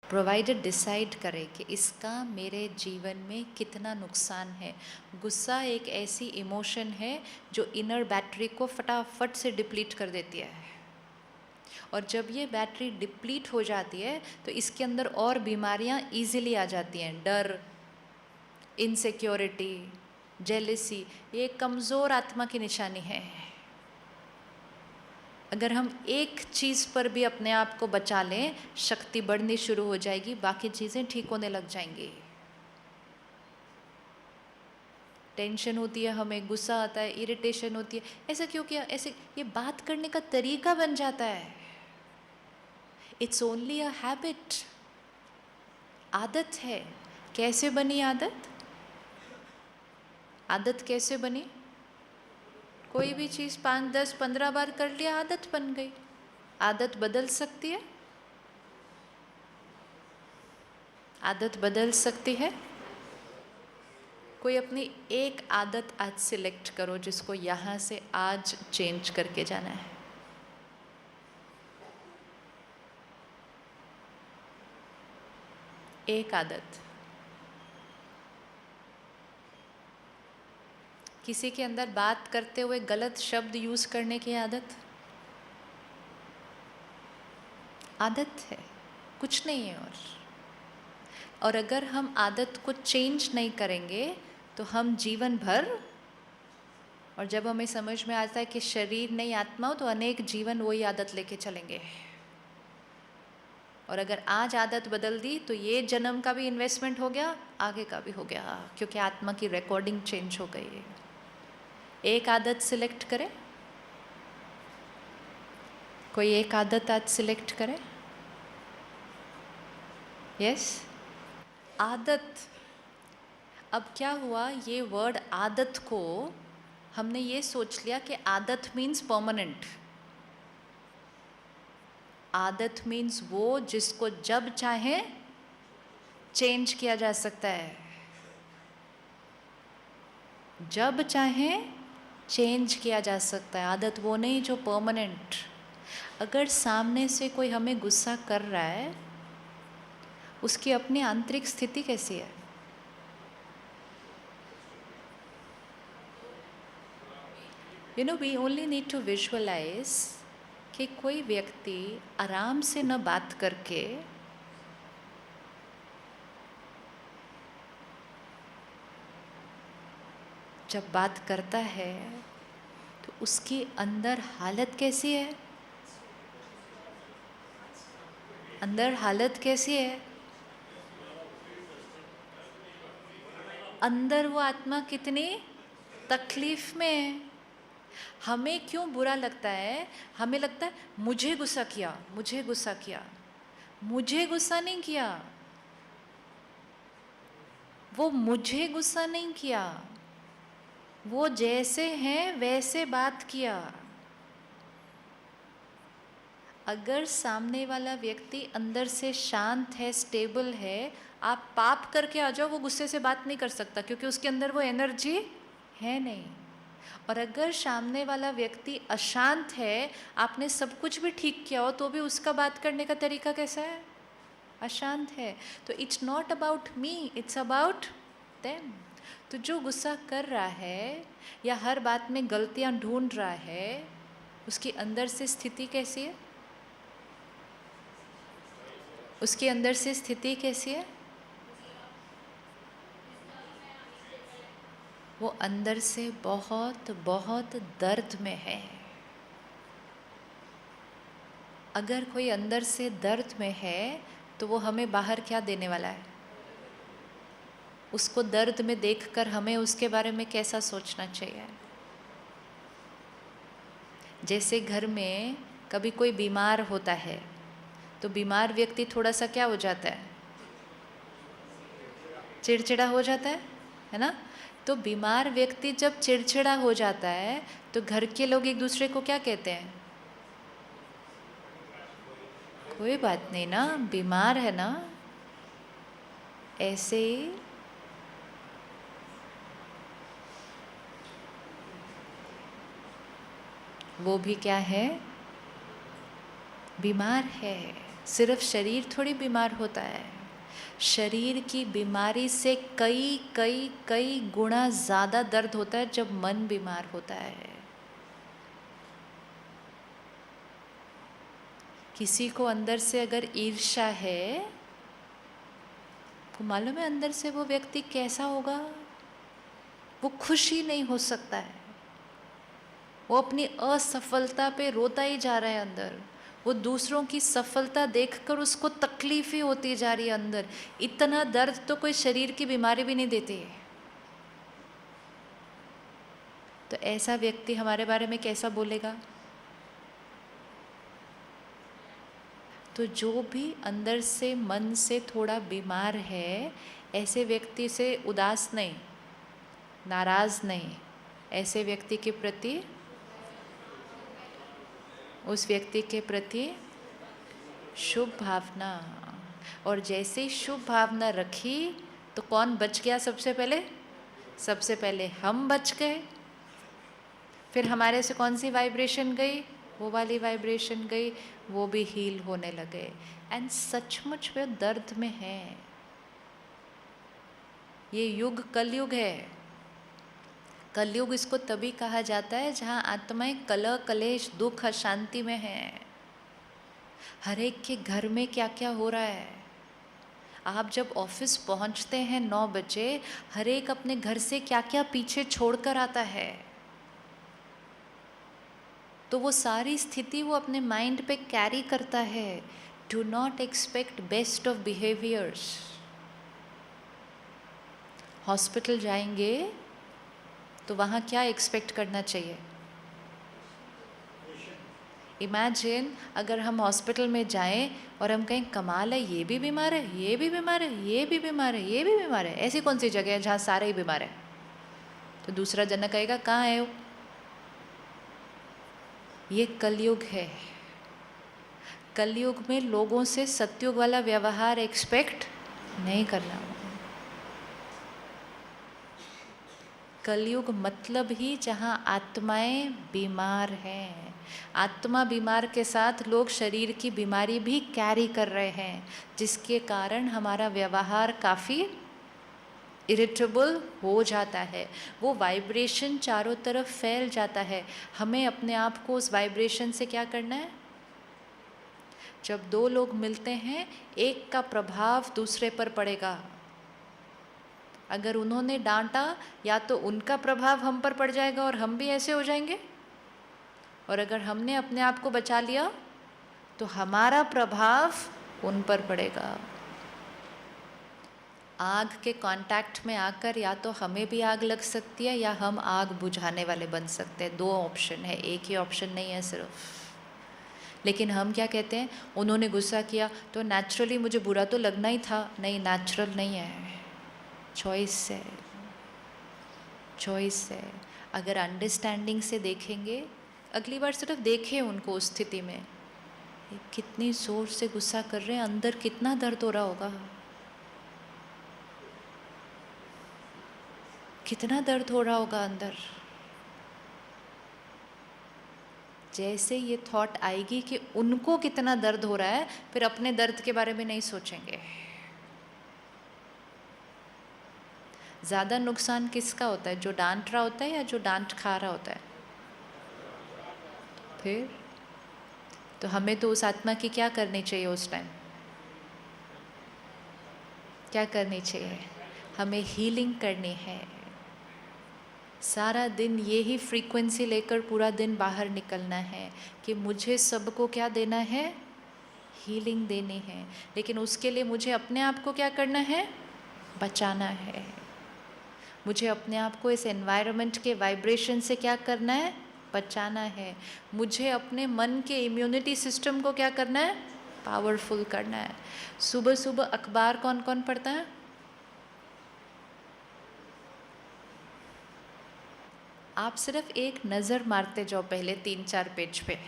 प्रोवाइडर डिसाइड करे कि इसका मेरे जीवन में कितना नुकसान है। गुस्सा एक ऐसी इमोशन है जो इनर बैटरी को फटाफट से डिप्लीट कर देती है। और जब ये बैटरी डिप्लीट हो जाती है तो इसके अंदर और बीमारियां इजीली आ जाती हैं। डर, इनसिक्योरिटी, जेलसी, ये कमज़ोर आत्मा की निशानी है। अगर हम एक चीज़ पर भी अपने आप को बचा लें, शक्ति बढ़नी शुरू हो जाएगी, बाकी चीज़ें ठीक होने लग जाएंगी। टेंशन होती है, हमें गुस्सा आता है, इरिटेशन होती है, ऐसा क्यों किया, ऐसे, ये बात करने का तरीका बन जाता है। इट्स ओनली अ हैबिट, आदत है। कैसे बनी आदत? आदत कैसे बनी? कोई भी चीज़ 5, 10, 15 बार कर लिया, आदत बन गई। आदत बदल सकती है? आदत बदल सकती है? कोई अपनी एक आदत आज सिलेक्ट करो जिसको यहाँ से आज चेंज करके जाना है। एक आदत। किसी के अंदर बात करते हुए गलत शब्द यूज़ करने की आदत, आदत है, कुछ नहीं है। और अगर हम आदत को चेंज नहीं करेंगे तो हम जीवन भर, और जब हमें समझ में आता है कि शरीर नहीं आत्मा हो, तो अनेक जीवन वही आदत लेके चलेंगे। और अगर आज आदत बदल दी तो ये जन्म का भी इन्वेस्टमेंट हो गया, आगे का भी हो गया, क्योंकि आत्मा की रिकॉर्डिंग चेंज हो गई है। एक आदत सिलेक्ट करें। कोई एक आदत आज सिलेक्ट करें। यस, आदत। अब क्या हुआ, ये वर्ड आदत को हमने ये सोच लिया कि आदत मीन्स परमानेंट। आदत मीन्स वो जिसको जब चाहे चेंज किया जा सकता है, जब चाहे चेंज किया जा सकता है। आदत वो नहीं जो परमानेंट। अगर सामने से कोई हमें गुस्सा कर रहा है, उसकी अपनी आंतरिक स्थिति कैसी है? You know, we only need to visualise कि कोई व्यक्ति आराम से न बात करके जब बात करता है तो उसकी अंदर हालत कैसी है? अंदर हालत कैसी है? अंदर वो आत्मा कितनी तकलीफ में है। हमें क्यों बुरा लगता है? हमें लगता है मुझे गुस्सा किया, मुझे गुस्सा किया। मुझे गुस्सा नहीं किया, वो मुझे गुस्सा नहीं किया, वो जैसे हैं वैसे बात किया। अगर सामने वाला व्यक्ति अंदर से शांत है, स्टेबल है, आप पाप करके आ जाओ, वो गुस्से से बात नहीं कर सकता, क्योंकि उसके अंदर वो एनर्जी है नहीं। और अगर सामने वाला व्यक्ति अशांत है, आपने सब कुछ भी ठीक किया हो तो भी उसका बात करने का तरीका कैसा है? अशांत है। तो it's not about me, it's about them. तो जो गुस्सा कर रहा है या हर बात में गलतियां ढूंढ रहा है, उसकी अंदर से स्थिति कैसी है? उसके अंदर से स्थिति कैसी है? वो अंदर से बहुत बहुत दर्द में है। अगर कोई अंदर से दर्द में है तो वो हमें बाहर क्या देने वाला है? उसको दर्द में देखकर हमें उसके बारे में कैसा सोचना चाहिए? जैसे घर में कभी कोई बीमार होता है तो बीमार व्यक्ति थोड़ा सा क्या हो जाता है? चिड़चिड़ा हो जाता है ना? तो बीमार व्यक्ति जब चिड़चिड़ा हो जाता है तो घर के लोग एक दूसरे को क्या कहते हैं? कोई बात नहीं ना, बीमार है ना। ऐसे ही वो भी क्या है? बीमार है। सिर्फ शरीर थोड़ी बीमार होता है। शरीर की बीमारी से कई कई कई गुना ज़्यादा दर्द होता है जब मन बीमार होता है। किसी को अंदर से अगर ईर्ष्या है, तो मालूम है अंदर से वो व्यक्ति कैसा होगा? वो खुश ही नहीं हो सकता है। वो अपनी असफलता पे रोता ही जा रहा है अंदर। वो दूसरों की सफलता देखकर उसको तकलीफ ही होती जा रही है अंदर। इतना दर्द तो कोई शरीर की बीमारी भी नहीं देती है। तो ऐसा व्यक्ति हमारे बारे में कैसा बोलेगा? तो जो भी अंदर से मन से थोड़ा बीमार है, ऐसे व्यक्ति से उदास नहीं, नाराज नहीं, ऐसे व्यक्ति के प्रति, उस व्यक्ति के प्रति शुभ भावना। और जैसे ही शुभ भावना रखी तो कौन बच गया सबसे पहले? सबसे पहले हम बच गए। फिर हमारे से कौन सी वाइब्रेशन गई? वो वाली वाइब्रेशन गई, वो भी हील होने लगे। एंड सचमुच वे दर्द में है। ये युग कलयुग है। कलयुग इसको तभी कहा जाता है जहाँ आत्माएं कलह कलेश दुख अशांति में हैं। हर एक के घर में क्या क्या हो रहा है। आप जब ऑफिस पहुँचते हैं 9 बजे, हर एक अपने घर से क्या क्या पीछे छोड़कर आता है। तो वो सारी स्थिति वो अपने माइंड पे कैरी करता है। Do not expect best of behaviours. Hospital जाएंगे तो वहाँ क्या एक्सपेक्ट करना चाहिए? इमेजिन अगर हम हॉस्पिटल में जाएं और हम कहें कमाल है, ये भी बीमार है, ये भी बीमार है, ये भी बीमार है, ये भी बीमार है। ऐसी कौन सी जगह है जहाँ सारे ही बीमार हैं? तो दूसरा जना कहेगा कहाँ है वो? ये कलयुग है। कलयुग में लोगों से सतयुग वाला व्यवहार एक्सपेक्ट नहीं करना। कलयुग मतलब ही जहाँ आत्माएं बीमार हैं। आत्मा बीमार के साथ लोग शरीर की बीमारी भी कैरी कर रहे हैं, जिसके कारण हमारा व्यवहार काफ़ी इरिटेबल हो जाता है। वो वाइब्रेशन चारों तरफ फैल जाता है। हमें अपने आप को उस वाइब्रेशन से क्या करना है? जब दो लोग मिलते हैं, एक का प्रभाव दूसरे पर पड़ेगा। अगर उन्होंने डांटा, या तो उनका प्रभाव हम पर पड़ जाएगा और हम भी ऐसे हो जाएंगे, और अगर हमने अपने आप को बचा लिया तो हमारा प्रभाव उन पर पड़ेगा। आग के कांटेक्ट में आकर या तो हमें भी आग लग सकती है या हम आग बुझाने वाले बन सकते हैं। दो ऑप्शन है, एक ही ऑप्शन नहीं है सिर्फ। लेकिन हम क्या कहते हैं, उन्होंने गुस्सा किया तो नेचुरली मुझे बुरा तो लगना ही था। नहीं, नेचुरल नहीं है, चॉइस है, चॉइस है। अगर अंडरस्टैंडिंग से देखेंगे, अगली बार सिर्फ देखें उनको उस स्थिति में, कितनी ज़ोर से गुस्सा कर रहे हैं, अंदर कितना दर्द हो रहा होगा, कितना दर्द हो रहा होगा अंदर। जैसे ये थॉट आएगी कि उनको कितना दर्द हो रहा है, फिर अपने दर्द के बारे में नहीं सोचेंगे। ज़्यादा नुकसान किसका होता है, जो डांट रहा होता है या जो डांट खा रहा होता है? फिर तो हमें तो उस आत्मा की क्या करनी चाहिए उस टाइम? क्या करनी चाहिए? हमें हीलिंग करनी है। सारा दिन ये ही फ्रीक्वेंसी लेकर पूरा दिन बाहर निकलना है कि मुझे सबको क्या देना है? हीलिंग देनी है। लेकिन उसके लिए मुझे अपने आप को क्या करना है? बचाना है। मुझे अपने आप को इस एनवायरनमेंट के वाइब्रेशन से क्या करना है? बचाना है। मुझे अपने मन के इम्यूनिटी सिस्टम को क्या करना है? पावरफुल करना है। सुबह सुबह अखबार कौन कौन पढ़ता है? आप सिर्फ एक नज़र मारते जाओ पहले 3-4 पेज पे।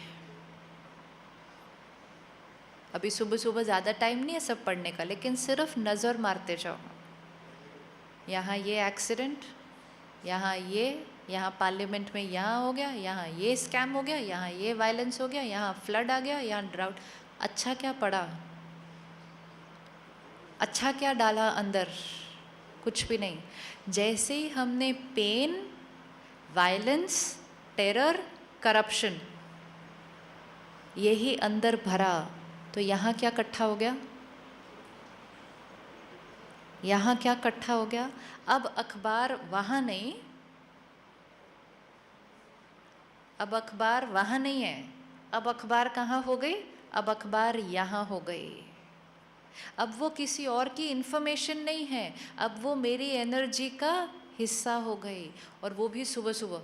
अभी सुबह सुबह ज़्यादा टाइम नहीं है सब पढ़ने का, लेकिन सिर्फ नज़र मारते जाओ। यहाँ ये एक्सीडेंट, यहाँ पार्लियामेंट में यहाँ हो गया, यहाँ ये स्कैम हो गया, यहाँ ये वायलेंस हो गया, यहाँ फ्लड आ गया, यहाँ ड्राउट। अच्छा क्या पढ़ा? अच्छा क्या डाला अंदर? कुछ भी नहीं। जैसे ही हमने पेन, वायलेंस, टेरर, करप्शन यही अंदर भरा, तो यहाँ क्या इकट्ठा हो गया? यहाँ क्या इकट्ठा हो गया? अब अखबार वहाँ नहीं, अब अखबार वहाँ नहीं है, अब अखबार कहाँ हो गई? अब अखबार यहाँ हो गई। अब वो किसी और की इन्फॉर्मेशन नहीं है, अब वो मेरी एनर्जी का हिस्सा हो गई, और वो भी सुबह सुबह।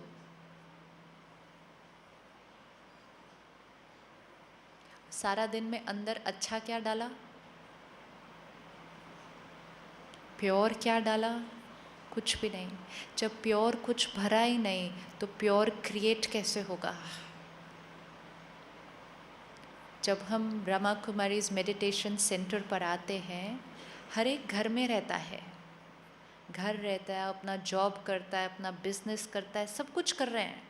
सारा दिन में अंदर अच्छा क्या डाला? प्योर क्या डाला? कुछ भी नहीं। जब प्योर कुछ भरा ही नहीं, तो प्योर क्रिएट कैसे होगा? जब हम ब्रह्मा कुमारीज मेडिटेशन सेंटर पर आते हैं, हर एक घर में रहता है, घर रहता है, अपना जॉब करता है, अपना बिजनेस करता है, सब कुछ कर रहे हैं,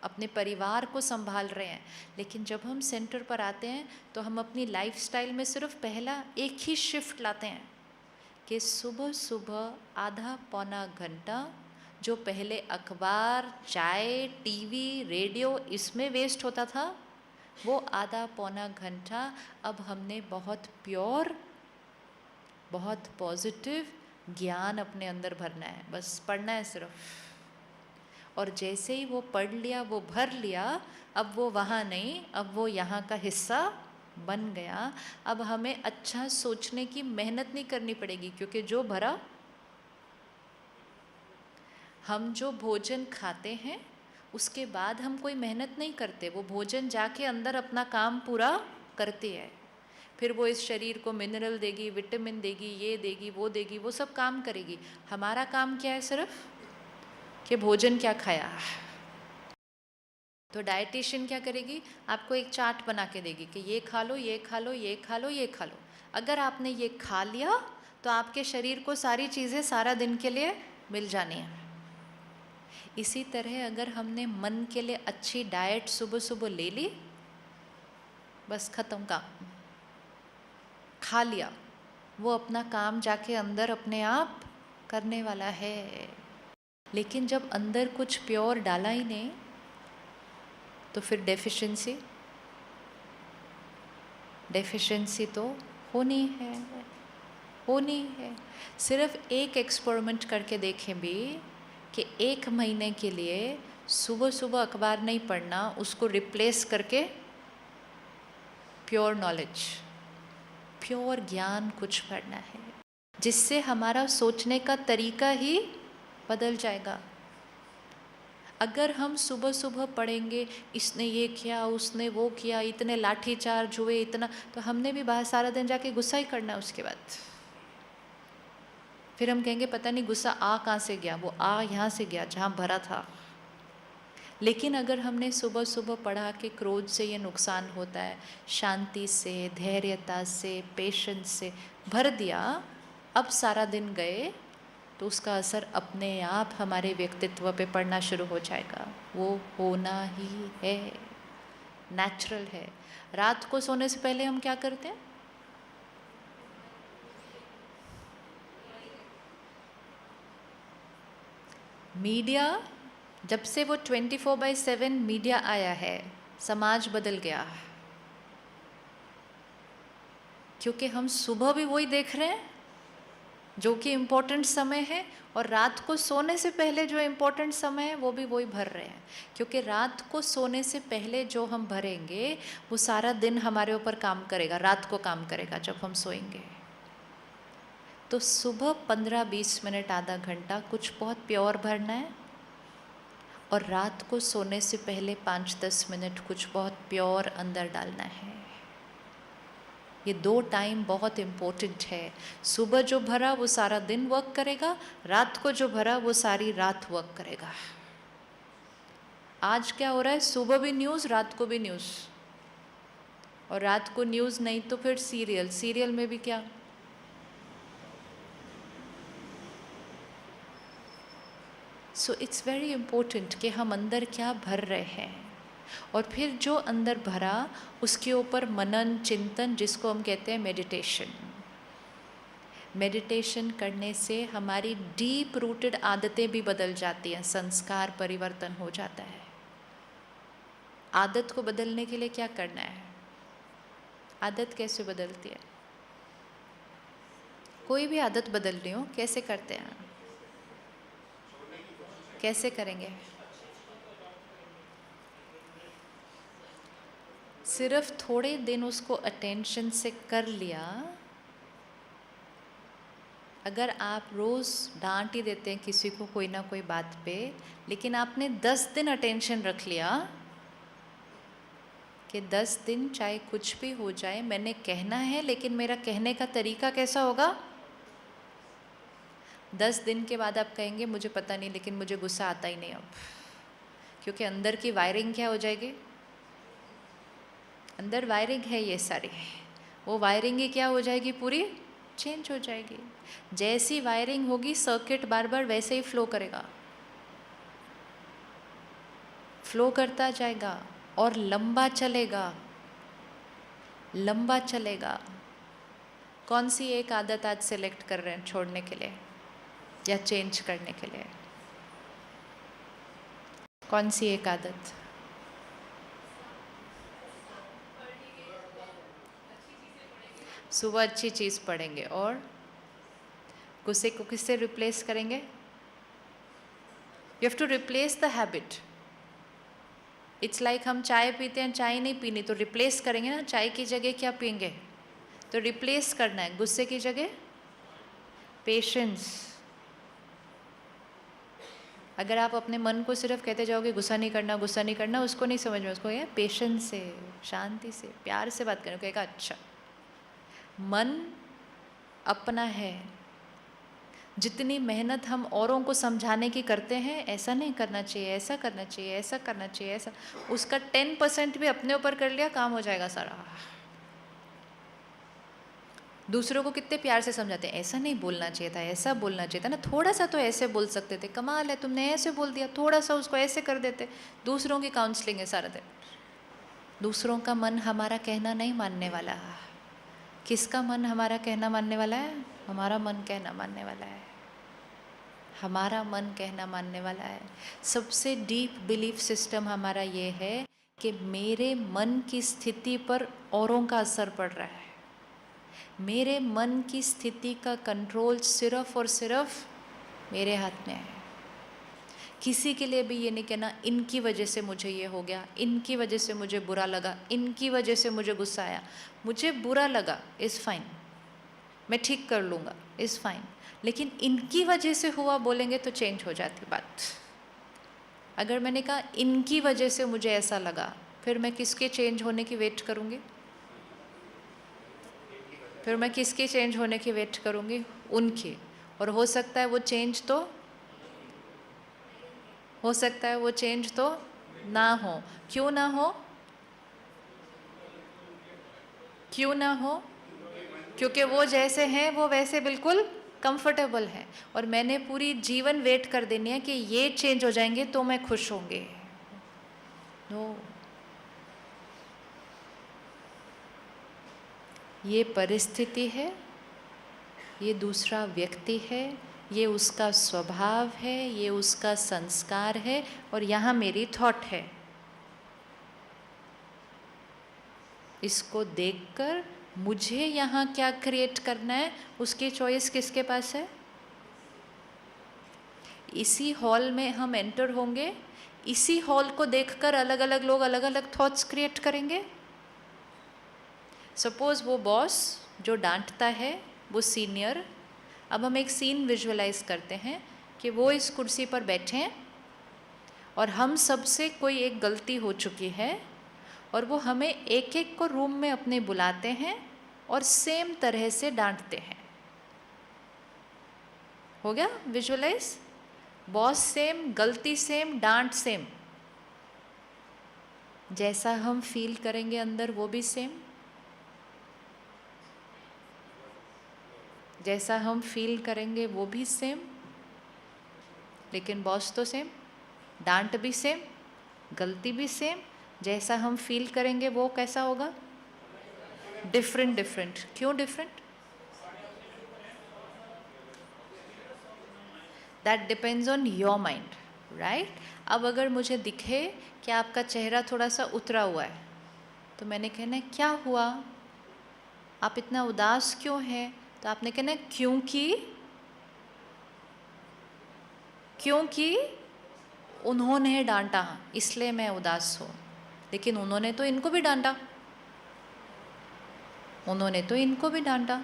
अपने परिवार को संभाल रहे हैं। लेकिन जब हम सेंटर पर आते हैं तो हम अपनी लाइफस्टाइल में सिर्फ पहला एक ही शिफ्ट लाते हैं कि सुबह सुबह आधा पौना घंटा जो पहले अखबार, चाय, टीवी, रेडियो इसमें वेस्ट होता था, वो आधा पौना घंटा अब हमने बहुत प्योर, बहुत पॉजिटिव ज्ञान अपने अंदर भरना है। बस पढ़ना है सिर्फ। और जैसे ही वो पढ़ लिया, वो भर लिया, अब वो वहाँ नहीं, अब वो यहाँ का हिस्सा बन गया। अब हमें अच्छा सोचने की मेहनत नहीं करनी पड़ेगी, क्योंकि जो भरा, हम जो भोजन खाते हैं उसके बाद हम कोई मेहनत नहीं करते, वो भोजन जाके अंदर अपना काम पूरा करती है। फिर वो इस शरीर को मिनरल देगी, विटामिन देगी, ये देगी, वो देगी, वो सब काम करेगी। हमारा काम क्या है? सिर्फ कि भोजन क्या खाया। तो डाइटिशियन क्या करेगी, आपको एक चार्ट बना के देगी कि ये खा लो, ये खा लो, ये खा लो, ये खा लो। अगर आपने ये खा लिया तो आपके शरीर को सारी चीज़ें सारा दिन के लिए मिल जानी है। इसी तरह अगर हमने मन के लिए अच्छी डाइट सुबह सुबह ले ली, बस ख़त्म काम, खा लिया, वो अपना काम जाके अंदर अपने आप करने वाला है। लेकिन जब अंदर कुछ प्योर डाला ही नहीं तो फिर डेफिशिएंसी तो होनी है। सिर्फ एक एक्सपेरिमेंट करके देखें भी कि 1 महीने के लिए सुबह सुबह अखबार नहीं पढ़ना, उसको रिप्लेस करके प्योर नॉलेज, प्योर ज्ञान कुछ पढ़ना है, जिससे हमारा सोचने का तरीका ही बदल जाएगा। अगर हम सुबह सुबह पढ़ेंगे इसने ये किया, उसने वो किया, इतने लाठीचार्ज हुए, इतना, तो हमने भी बाहर सारा दिन जाके गुस्सा ही करना है। उसके बाद फिर हम कहेंगे पता नहीं गुस्सा आ कहाँ से गया, वो आ यहाँ से गया जहाँ भरा था। लेकिन अगर हमने सुबह सुबह पढ़ा कि क्रोध से ये नुकसान होता है, शांति से, धैर्यता से, पेशेंस से भर दिया, अब सारा दिन गए तो उसका असर अपने आप हमारे व्यक्तित्व पे पड़ना शुरू हो जाएगा। वो होना ही है, नेचुरल है। रात को सोने से पहले हम क्या करते हैं? मीडिया, जब से वो 24/7 मीडिया आया है, समाज बदल गया, क्योंकि हम सुबह भी वही देख रहे हैं जो कि इम्पोर्टेंट समय है, और रात को सोने से पहले जो इम्पोर्टेंट समय है वो भी वही भर रहे हैं। क्योंकि रात को सोने से पहले जो हम भरेंगे वो सारा दिन हमारे ऊपर काम करेगा, रात को काम करेगा जब हम सोएंगे। तो सुबह 15-20 मिनट, आधा घंटा कुछ बहुत प्योर भरना है, और रात को सोने से पहले 5-10 मिनट कुछ बहुत प्योर अंदर डालना है। ये 2 टाइम बहुत इम्पोर्टेंट है। सुबह जो भरा वो सारा दिन वर्क करेगा, रात को जो भरा वो सारी रात वर्क करेगा। आज क्या हो रहा है, सुबह भी न्यूज़, रात को भी न्यूज़, और रात को न्यूज़ नहीं तो फिर सीरियल, सीरियल में भी क्या, सो इट्स वेरी इम्पोर्टेंट कि हम अंदर क्या भर रहे हैं, और फिर जो अंदर भरा उसके ऊपर मनन चिंतन, जिसको हम कहते हैं मेडिटेशन। मेडिटेशन करने से हमारी डीप रूटेड आदतें भी बदल जाती हैं, संस्कार परिवर्तन हो जाता है। आदत को बदलने के लिए क्या करना है? आदत कैसे बदलती है? कोई भी आदत बदलनी हो कैसे करते हैं? कैसे करेंगे? सिर्फ थोड़े दिन उसको अटेंशन से कर लिया। अगर आप रोज़ डांट ही देते हैं किसी को कोई ना कोई बात पे, लेकिन आपने 10 दिन अटेंशन रख लिया कि 10 दिन चाहे कुछ भी हो जाए मैंने कहना है, लेकिन मेरा कहने का तरीका कैसा होगा? 10 दिन के बाद आप कहेंगे मुझे पता नहीं, लेकिन मुझे गुस्सा आता ही नहीं अब, क्योंकि अंदर की वायरिंग क्या हो जाएगी? अंदर वायरिंग है ये सारी, वो वायरिंग ही क्या हो जाएगी? पूरी चेंज हो जाएगी। जैसी वायरिंग होगी सर्किट बार बार वैसे ही फ्लो करेगा, फ्लो करता जाएगा और लंबा चलेगा, लंबा चलेगा। कौन सी एक आदत आज सेलेक्ट कर रहे हैं छोड़ने के लिए या चेंज करने के लिए? कौन सी एक आदत? सुबह अच्छी चीज़ पढ़ेंगे, और गुस्से को किससे रिप्लेस करेंगे? You have to replace the habit. It's like हम चाय पीते हैं, चाय नहीं पीनी तो रिप्लेस करेंगे ना, चाय की जगह क्या पियेंगे? तो रिप्लेस करना है, गुस्से की जगह पेशेंस। अगर आप अपने मन को सिर्फ कहते जाओगे गुस्सा नहीं करना, गुस्सा नहीं करना, उसको नहीं समझ में, उसको क्या पेशेंस से, शांति से, प्यार से बात करें, कहेगा अच्छा मन अपना है, जितनी मेहनत हम औरों को समझाने की करते हैं, ऐसा नहीं करना चाहिए, ऐसा करना चाहिए, ऐसा करना चाहिए, ऐसा, उसका 10% भी अपने ऊपर कर लिया, काम हो जाएगा सारा। दूसरों को कितने प्यार से समझाते हैं, ऐसा नहीं बोलना चाहिए था, ऐसा बोलना चाहिए था ना, थोड़ा सा तो ऐसे बोल सकते थे, कमाल है तुमने ऐसे बोल दिया, थोड़ा सा उसको ऐसे कर देते। दूसरों की काउंसलिंग है सारा दिन। दूसरों का मन हमारा कहना नहीं मानने वाला। किसका मन हमारा कहना मानने वाला है? हमारा मन कहना मानने वाला है। हमारा मन कहना मानने वाला है। सबसे डीप बिलीफ सिस्टम हमारा ये है कि मेरे मन की स्थिति पर औरों का असर पड़ रहा है। मेरे मन की स्थिति का कंट्रोल सिर्फ और सिर्फ मेरे हाथ में है। किसी के लिए भी ये नहीं कहना इनकी वजह से मुझे ये हो गया, इनकी वजह से मुझे बुरा लगा, इनकी वजह से मुझे गुस्सा आया। मुझे बुरा लगा, इज़ फाइन, मैं ठीक कर लूँगा, इज़ फाइन, लेकिन इनकी वजह से हुआ बोलेंगे तो चेंज हो जाती बात। अगर मैंने कहा इनकी वजह से मुझे ऐसा लगा, फिर मैं किसके चेंज होने की वेट करूँगी? फिर मैं किसके चेंज होने की वेट करूँगी? उनकी। और हो सकता है वो चेंज तो ना हो। क्यों ना हो? क्यों ना हो? क्योंकि वो जैसे हैं वो वैसे बिल्कुल कंफर्टेबल हैं, और मैंने पूरी जीवन वेट कर देनी है कि ये चेंज हो जाएंगे तो मैं खुश होंगे। नो, ये परिस्थिति है, ये दूसरा व्यक्ति है, ये उसका स्वभाव है, ये उसका संस्कार है, और यहाँ मेरी थॉट है। इसको देखकर मुझे यहाँ क्या क्रिएट करना है, उसकी चॉइस किसके पास है? इसी हॉल में हम एंटर होंगे, इसी हॉल को देखकर अलग अलग लोग अलग अलग थॉट्स क्रिएट करेंगे। सपोज वो बॉस जो डांटता है, वो सीनियर, अब हम एक सीन विजुअलाइज करते हैं कि वो इस कुर्सी पर बैठे हैं और हम सबसे कोई एक गलती हो चुकी है, और वो हमें एक एक को रूम में अपने बुलाते हैं और सेम तरह से डांटते हैं। हो गया विजुअलाइज? बॉस सेम, गलती सेम, डांट सेम। जैसा हम फील करेंगे अंदर वो भी सेम। जैसा हम फील करेंगे वो भी सेम, लेकिन बॉस तो सेम, डांट भी सेम, गलती भी सेम। जैसा हम फील करेंगे वो कैसा होगा? डिफरेंट। डिफरेंट क्यों different? That depends on your mind, right? अब अगर मुझे दिखे कि आपका चेहरा थोड़ा सा उतरा हुआ है, तो मैंने कहना है क्या हुआ, आप इतना उदास क्यों हैं? तो आपने कहना है क्योंकि उन्होंने डांटा, इसलिए मैं उदास हूँ। लेकिन उन्होंने तो इनको भी डांटा, उन्होंने तो इनको भी डांटा।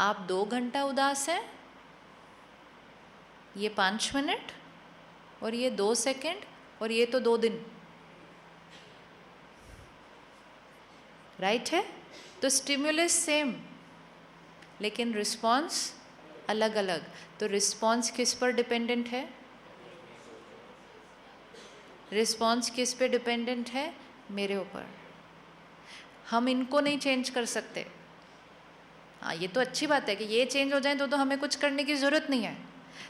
आप 2 घंटा उदास हैं, ये 5 मिनट, और ये 2 सेकंड, और ये तो 2 दिन, राइट है? तो स्टिम्युलस सेम, लेकिन रिस्पॉन्स अलग अलग। तो रिस्पॉन्स किस पर डिपेंडेंट है? रिस्पॉन्स किस पे डिपेंडेंट है? मेरे ऊपर। हम इनको नहीं चेंज कर सकते। हाँ, ये तो अच्छी बात है कि ये चेंज हो जाए तो हमें कुछ करने की ज़रूरत नहीं है,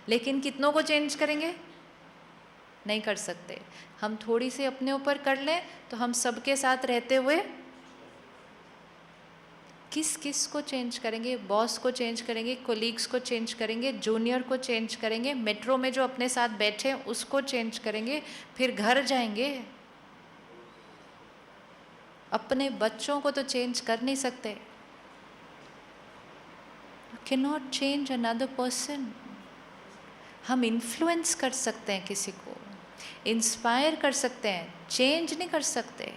लेकिन कितनों को चेंज करेंगे? नहीं कर सकते। हम थोड़ी सी अपने ऊपर कर लें तो हम सबके साथ रहते हुए किस किस को चेंज करेंगे? बॉस को चेंज करेंगे, कोलीग्स को चेंज करेंगे, जूनियर को चेंज करेंगे, मेट्रो में जो अपने साथ बैठे हैं उसको चेंज करेंगे, फिर घर जाएंगे। अपने बच्चों को तो चेंज कर नहीं सकते। You can not change another person. हम इन्फ्लुएंस कर सकते हैं, किसी को इंस्पायर कर सकते हैं, चेंज नहीं कर सकते।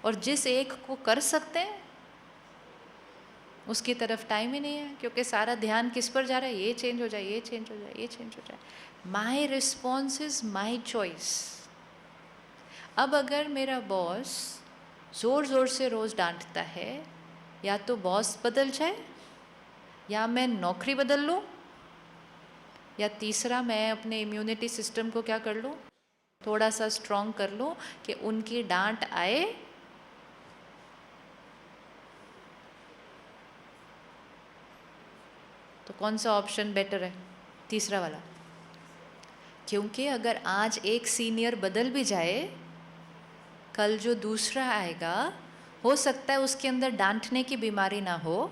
और जिस एक को कर सकते हैं उसकी तरफ टाइम ही नहीं है, क्योंकि सारा ध्यान किस पर जा रहा है? ये चेंज हो जाए, ये चेंज हो जाए, ये चेंज हो जाए। My response is my choice. अब अगर मेरा बॉस ज़ोर ज़ोर से रोज़ डांटता है, या तो बॉस बदल जाए या मैं नौकरी बदल लूँ, या तीसरा मैं अपने इम्यूनिटी सिस्टम को क्या कर लूँ, थोड़ा सा स्ट्रॉन्ग कर लूँ कि उनकी डांट आए तो कौन सा ऑप्शन बेटर है? तीसरा वाला। क्योंकि अगर आज एक सीनियर बदल भी जाए, कल जो दूसरा आएगा हो सकता है उसके अंदर डांटने की बीमारी ना हो,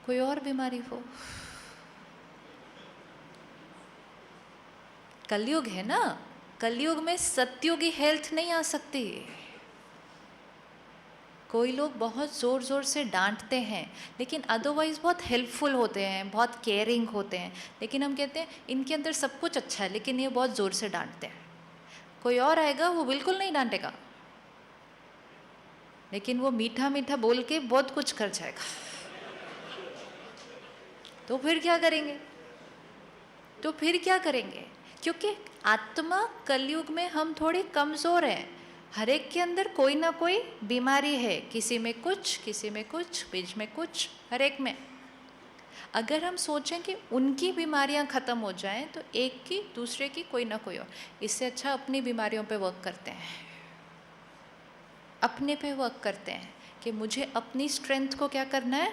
कोई और बीमारी हो। कलयुग है ना, कलयुग में सतयुगी हेल्थ नहीं आ सकती। कोई लोग बहुत ज़ोर ज़ोर से डांटते हैं लेकिन अदरवाइज़ बहुत हेल्पफुल होते हैं, बहुत केयरिंग होते हैं, लेकिन हम कहते हैं इनके अंदर सब कुछ अच्छा है लेकिन ये बहुत ज़ोर से डांटते हैं। कोई और आएगा वो बिल्कुल नहीं डांटेगा, लेकिन वो मीठा मीठा बोल के बहुत कुछ कर जाएगा। तो फिर क्या करेंगे? तो फिर क्या करेंगे? क्योंकि आत्मा कलयुग में हम थोड़े कमज़ोर हैं। हर एक के अंदर कोई ना कोई बीमारी है, किसी में कुछ, किसी में कुछ, बीच में कुछ, हर एक में। अगर हम सोचें कि उनकी बीमारियां ख़त्म हो जाएं तो एक की दूसरे की कोई ना कोई और, इससे अच्छा अपनी बीमारियों पे वर्क करते हैं, अपने पे वर्क करते हैं कि मुझे अपनी स्ट्रेंथ को क्या करना है,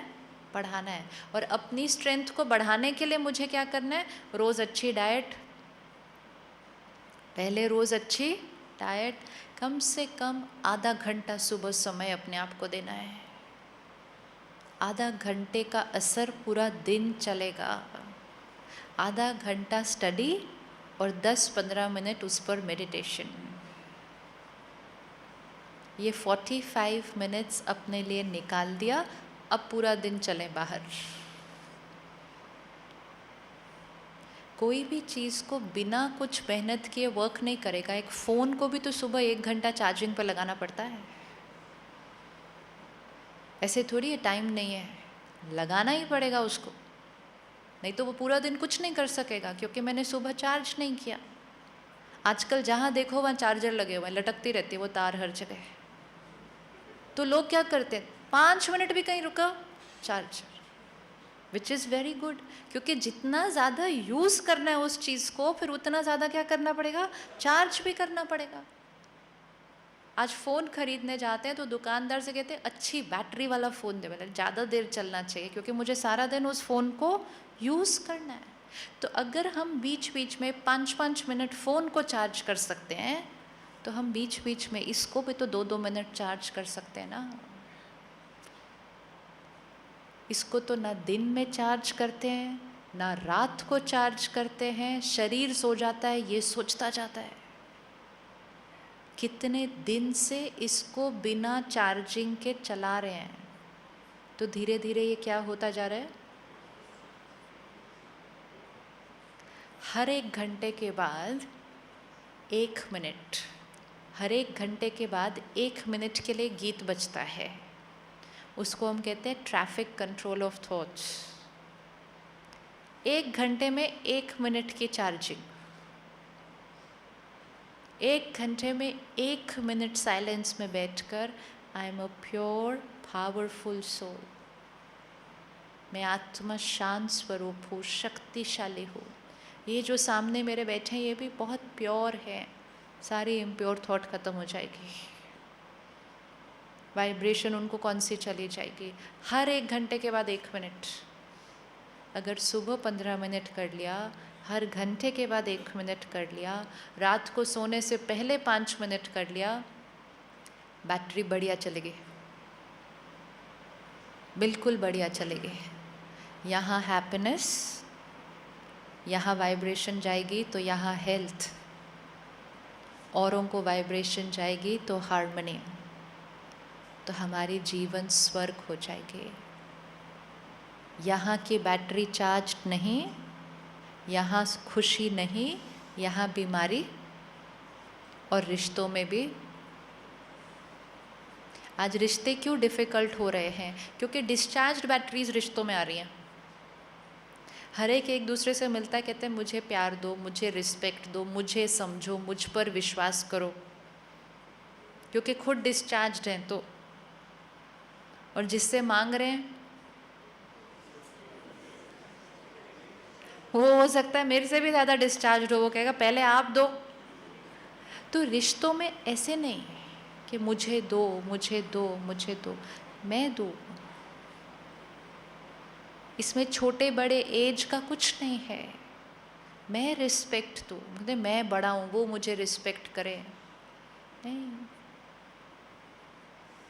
बढ़ाना है। और अपनी स्ट्रेंथ को बढ़ाने के लिए मुझे क्या करना है? रोज़ अच्छी डाइट, पहले रोज़ अच्छी डाइट, कम से कम आधा घंटा सुबह समय अपने आप को देना है। आधा घंटे का असर पूरा दिन चलेगा। आधा घंटा स्टडी और 10-15 मिनट उस पर मेडिटेशन। ये 45 मिनट्स अपने लिए निकाल दिया, अब पूरा दिन चलें बाहर। कोई भी चीज़ को बिना कुछ मेहनत किए वर्क नहीं करेगा। एक फ़ोन को भी तो सुबह 1 घंटा चार्जिंग पर लगाना पड़ता है। ऐसे थोड़ी है टाइम नहीं है, लगाना ही पड़ेगा उसको, नहीं तो वो पूरा दिन कुछ नहीं कर सकेगा क्योंकि मैंने सुबह चार्ज नहीं किया। आजकल जहाँ देखो वहाँ चार्जर लगे हुए हैं, लटकती रहती है वो तार हर जगह। तो लोग क्या करते हैं, 5 मिनट भी कहीं रुका charger, which is very good, क्योंकि जितना ज़्यादा यूज़ करना है उस चीज़ को फिर उतना ज़्यादा क्या करना पड़ेगा, चार्ज भी करना पड़ेगा। आज फ़ोन खरीदने जाते हैं तो दुकानदार से कहते हैं अच्छी बैटरी वाला फ़ोन दे, मतलब ज़्यादा देर चलना चाहिए क्योंकि मुझे सारा दिन उस फ़ोन को यूज़ करना है। तो अगर हम बीच बीच में 5-5 मिनट फ़ोन को चार्ज कर सकते हैं तो हम बीच बीच में इसको भी तो 2-2 मिनट चार्ज कर सकते हैं ना। इसको तो ना दिन में चार्ज करते हैं ना रात को चार्ज करते हैं, शरीर सो जाता है ये सोचता जाता है। कितने दिन से इसको बिना चार्जिंग के चला रहे हैं, तो धीरे धीरे ये क्या होता जा रहा है, हर 1 घंटे के बाद 1 मिनट, हर 1 घंटे के बाद 1 मिनट के लिए गीत बजता है। उसको हम कहते हैं ट्रैफिक कंट्रोल ऑफ थॉट्स। 1 घंटे में 1 मिनट की चार्जिंग, 1 घंटे में 1 मिनट साइलेंस में बैठकर I am a pure powerful soul, मैं आत्मा शांत स्वरूप हूँ, शक्तिशाली हूँ। ये जो सामने मेरे बैठे हैं ये भी बहुत प्योर है, सारी इम्प्योर थॉट खत्म हो जाएगी, वाइब्रेशन उनको कौन सी चली जाएगी। हर 1 घंटे के बाद 1 मिनट, अगर सुबह 15 मिनट कर लिया, हर घंटे के बाद 1 मिनट कर लिया, रात को सोने से पहले 5 मिनट कर लिया, बैटरी बढ़िया चलेगी, बिल्कुल बढ़िया चलेगी। यहाँ हैप्पीनेस, यहाँ वाइब्रेशन जाएगी तो यहाँ हेल्थ, औरों को वाइब्रेशन जाएगी तो हार्मनी, तो हमारी जीवन स्वर्ग हो जाएगी। यहाँ की बैटरी चार्ज नहीं, यहाँ खुशी नहीं, यहाँ बीमारी और रिश्तों में भी। आज रिश्ते क्यों डिफ़िकल्ट हो रहे हैं, क्योंकि डिस्चार्ज्ड बैटरीज रिश्तों में आ रही हैं। हर एक दूसरे से मिलता है, कहते हैं मुझे प्यार दो, मुझे रिस्पेक्ट दो, मुझे समझो, मुझ पर विश्वास करो, क्योंकि खुद डिस्चार्ज्ड हैं तो। और जिससे मांग रहे हैं वो हो सकता है मेरे से भी ज़्यादा डिस्चार्ज हो, वो कहेगा पहले आप दो। तो रिश्तों में ऐसे नहीं कि मुझे दो मुझे दो मुझे दो, मैं दूँ। इसमें छोटे बड़े एज का कुछ नहीं है। मैं रिस्पेक्ट दूँ, मतलब मैं बड़ा हूँ वो मुझे रिस्पेक्ट करे, नहीं।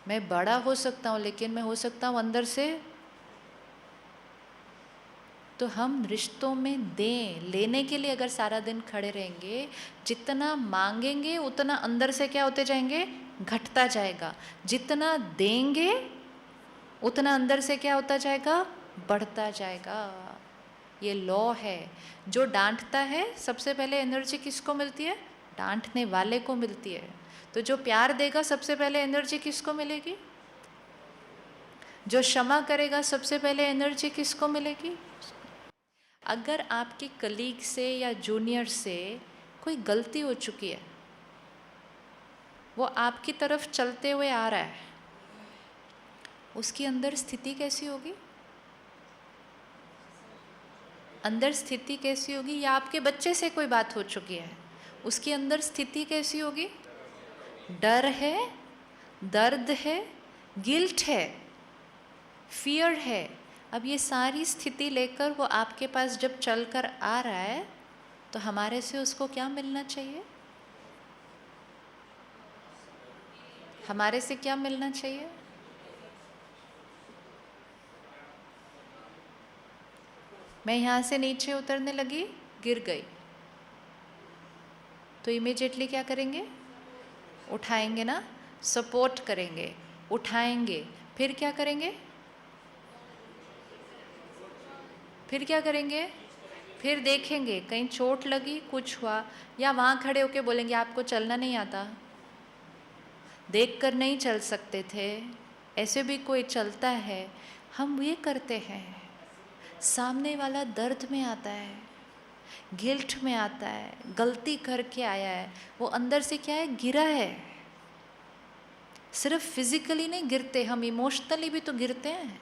मैं बड़ा हो सकता हूँ लेकिन मैं हो सकता हूँ अंदर से। तो हम रिश्तों में दें लेने के लिए अगर सारा दिन खड़े रहेंगे, जितना मांगेंगे उतना अंदर से क्या होते जाएंगे, घटता जाएगा। जितना देंगे उतना अंदर से क्या होता जाएगा, बढ़ता जाएगा। ये लॉ है। जो डांटता है सबसे पहले एनर्जी किसको मिलती है, डांटने वाले को मिलती है। तो जो प्यार देगा सबसे पहले एनर्जी किसको मिलेगी, जो क्षमा करेगा सबसे पहले एनर्जी किसको मिलेगी। अगर आपके कलीग से या जूनियर से कोई गलती हो चुकी है, वो आपकी तरफ चलते हुए आ रहा है, उसकी अंदर स्थिति कैसी होगी, अंदर स्थिति कैसी होगी। या आपके बच्चे से कोई बात हो चुकी है, उसकी अंदर स्थिति कैसी होगी, डर है, दर्द है, गिल्ट है, फियर है। अब ये सारी स्थिति लेकर वो आपके पास जब चलकर आ रहा है, तो हमारे से उसको क्या मिलना चाहिए, हमारे से क्या मिलना चाहिए। मैं यहाँ से नीचे उतरने लगी, गिर गई, तो इमीडिएटली क्या करेंगे, उठाएंगे ना, सपोर्ट करेंगे, उठाएंगे, फिर क्या करेंगे, फिर क्या करेंगे, फिर देखेंगे कहीं चोट लगी, कुछ हुआ, या वहाँ खड़े होके बोलेंगे आपको चलना नहीं आता, देखकर नहीं चल सकते थे, ऐसे भी कोई चलता है। हम ये करते हैं। सामने वाला दर्द में आता है, गिल्ट में आता है, गलती करके आया है, वो अंदर से क्या है, गिरा है। सिर्फ फिजिकली नहीं गिरते, हम इमोशनली भी तो गिरते हैं।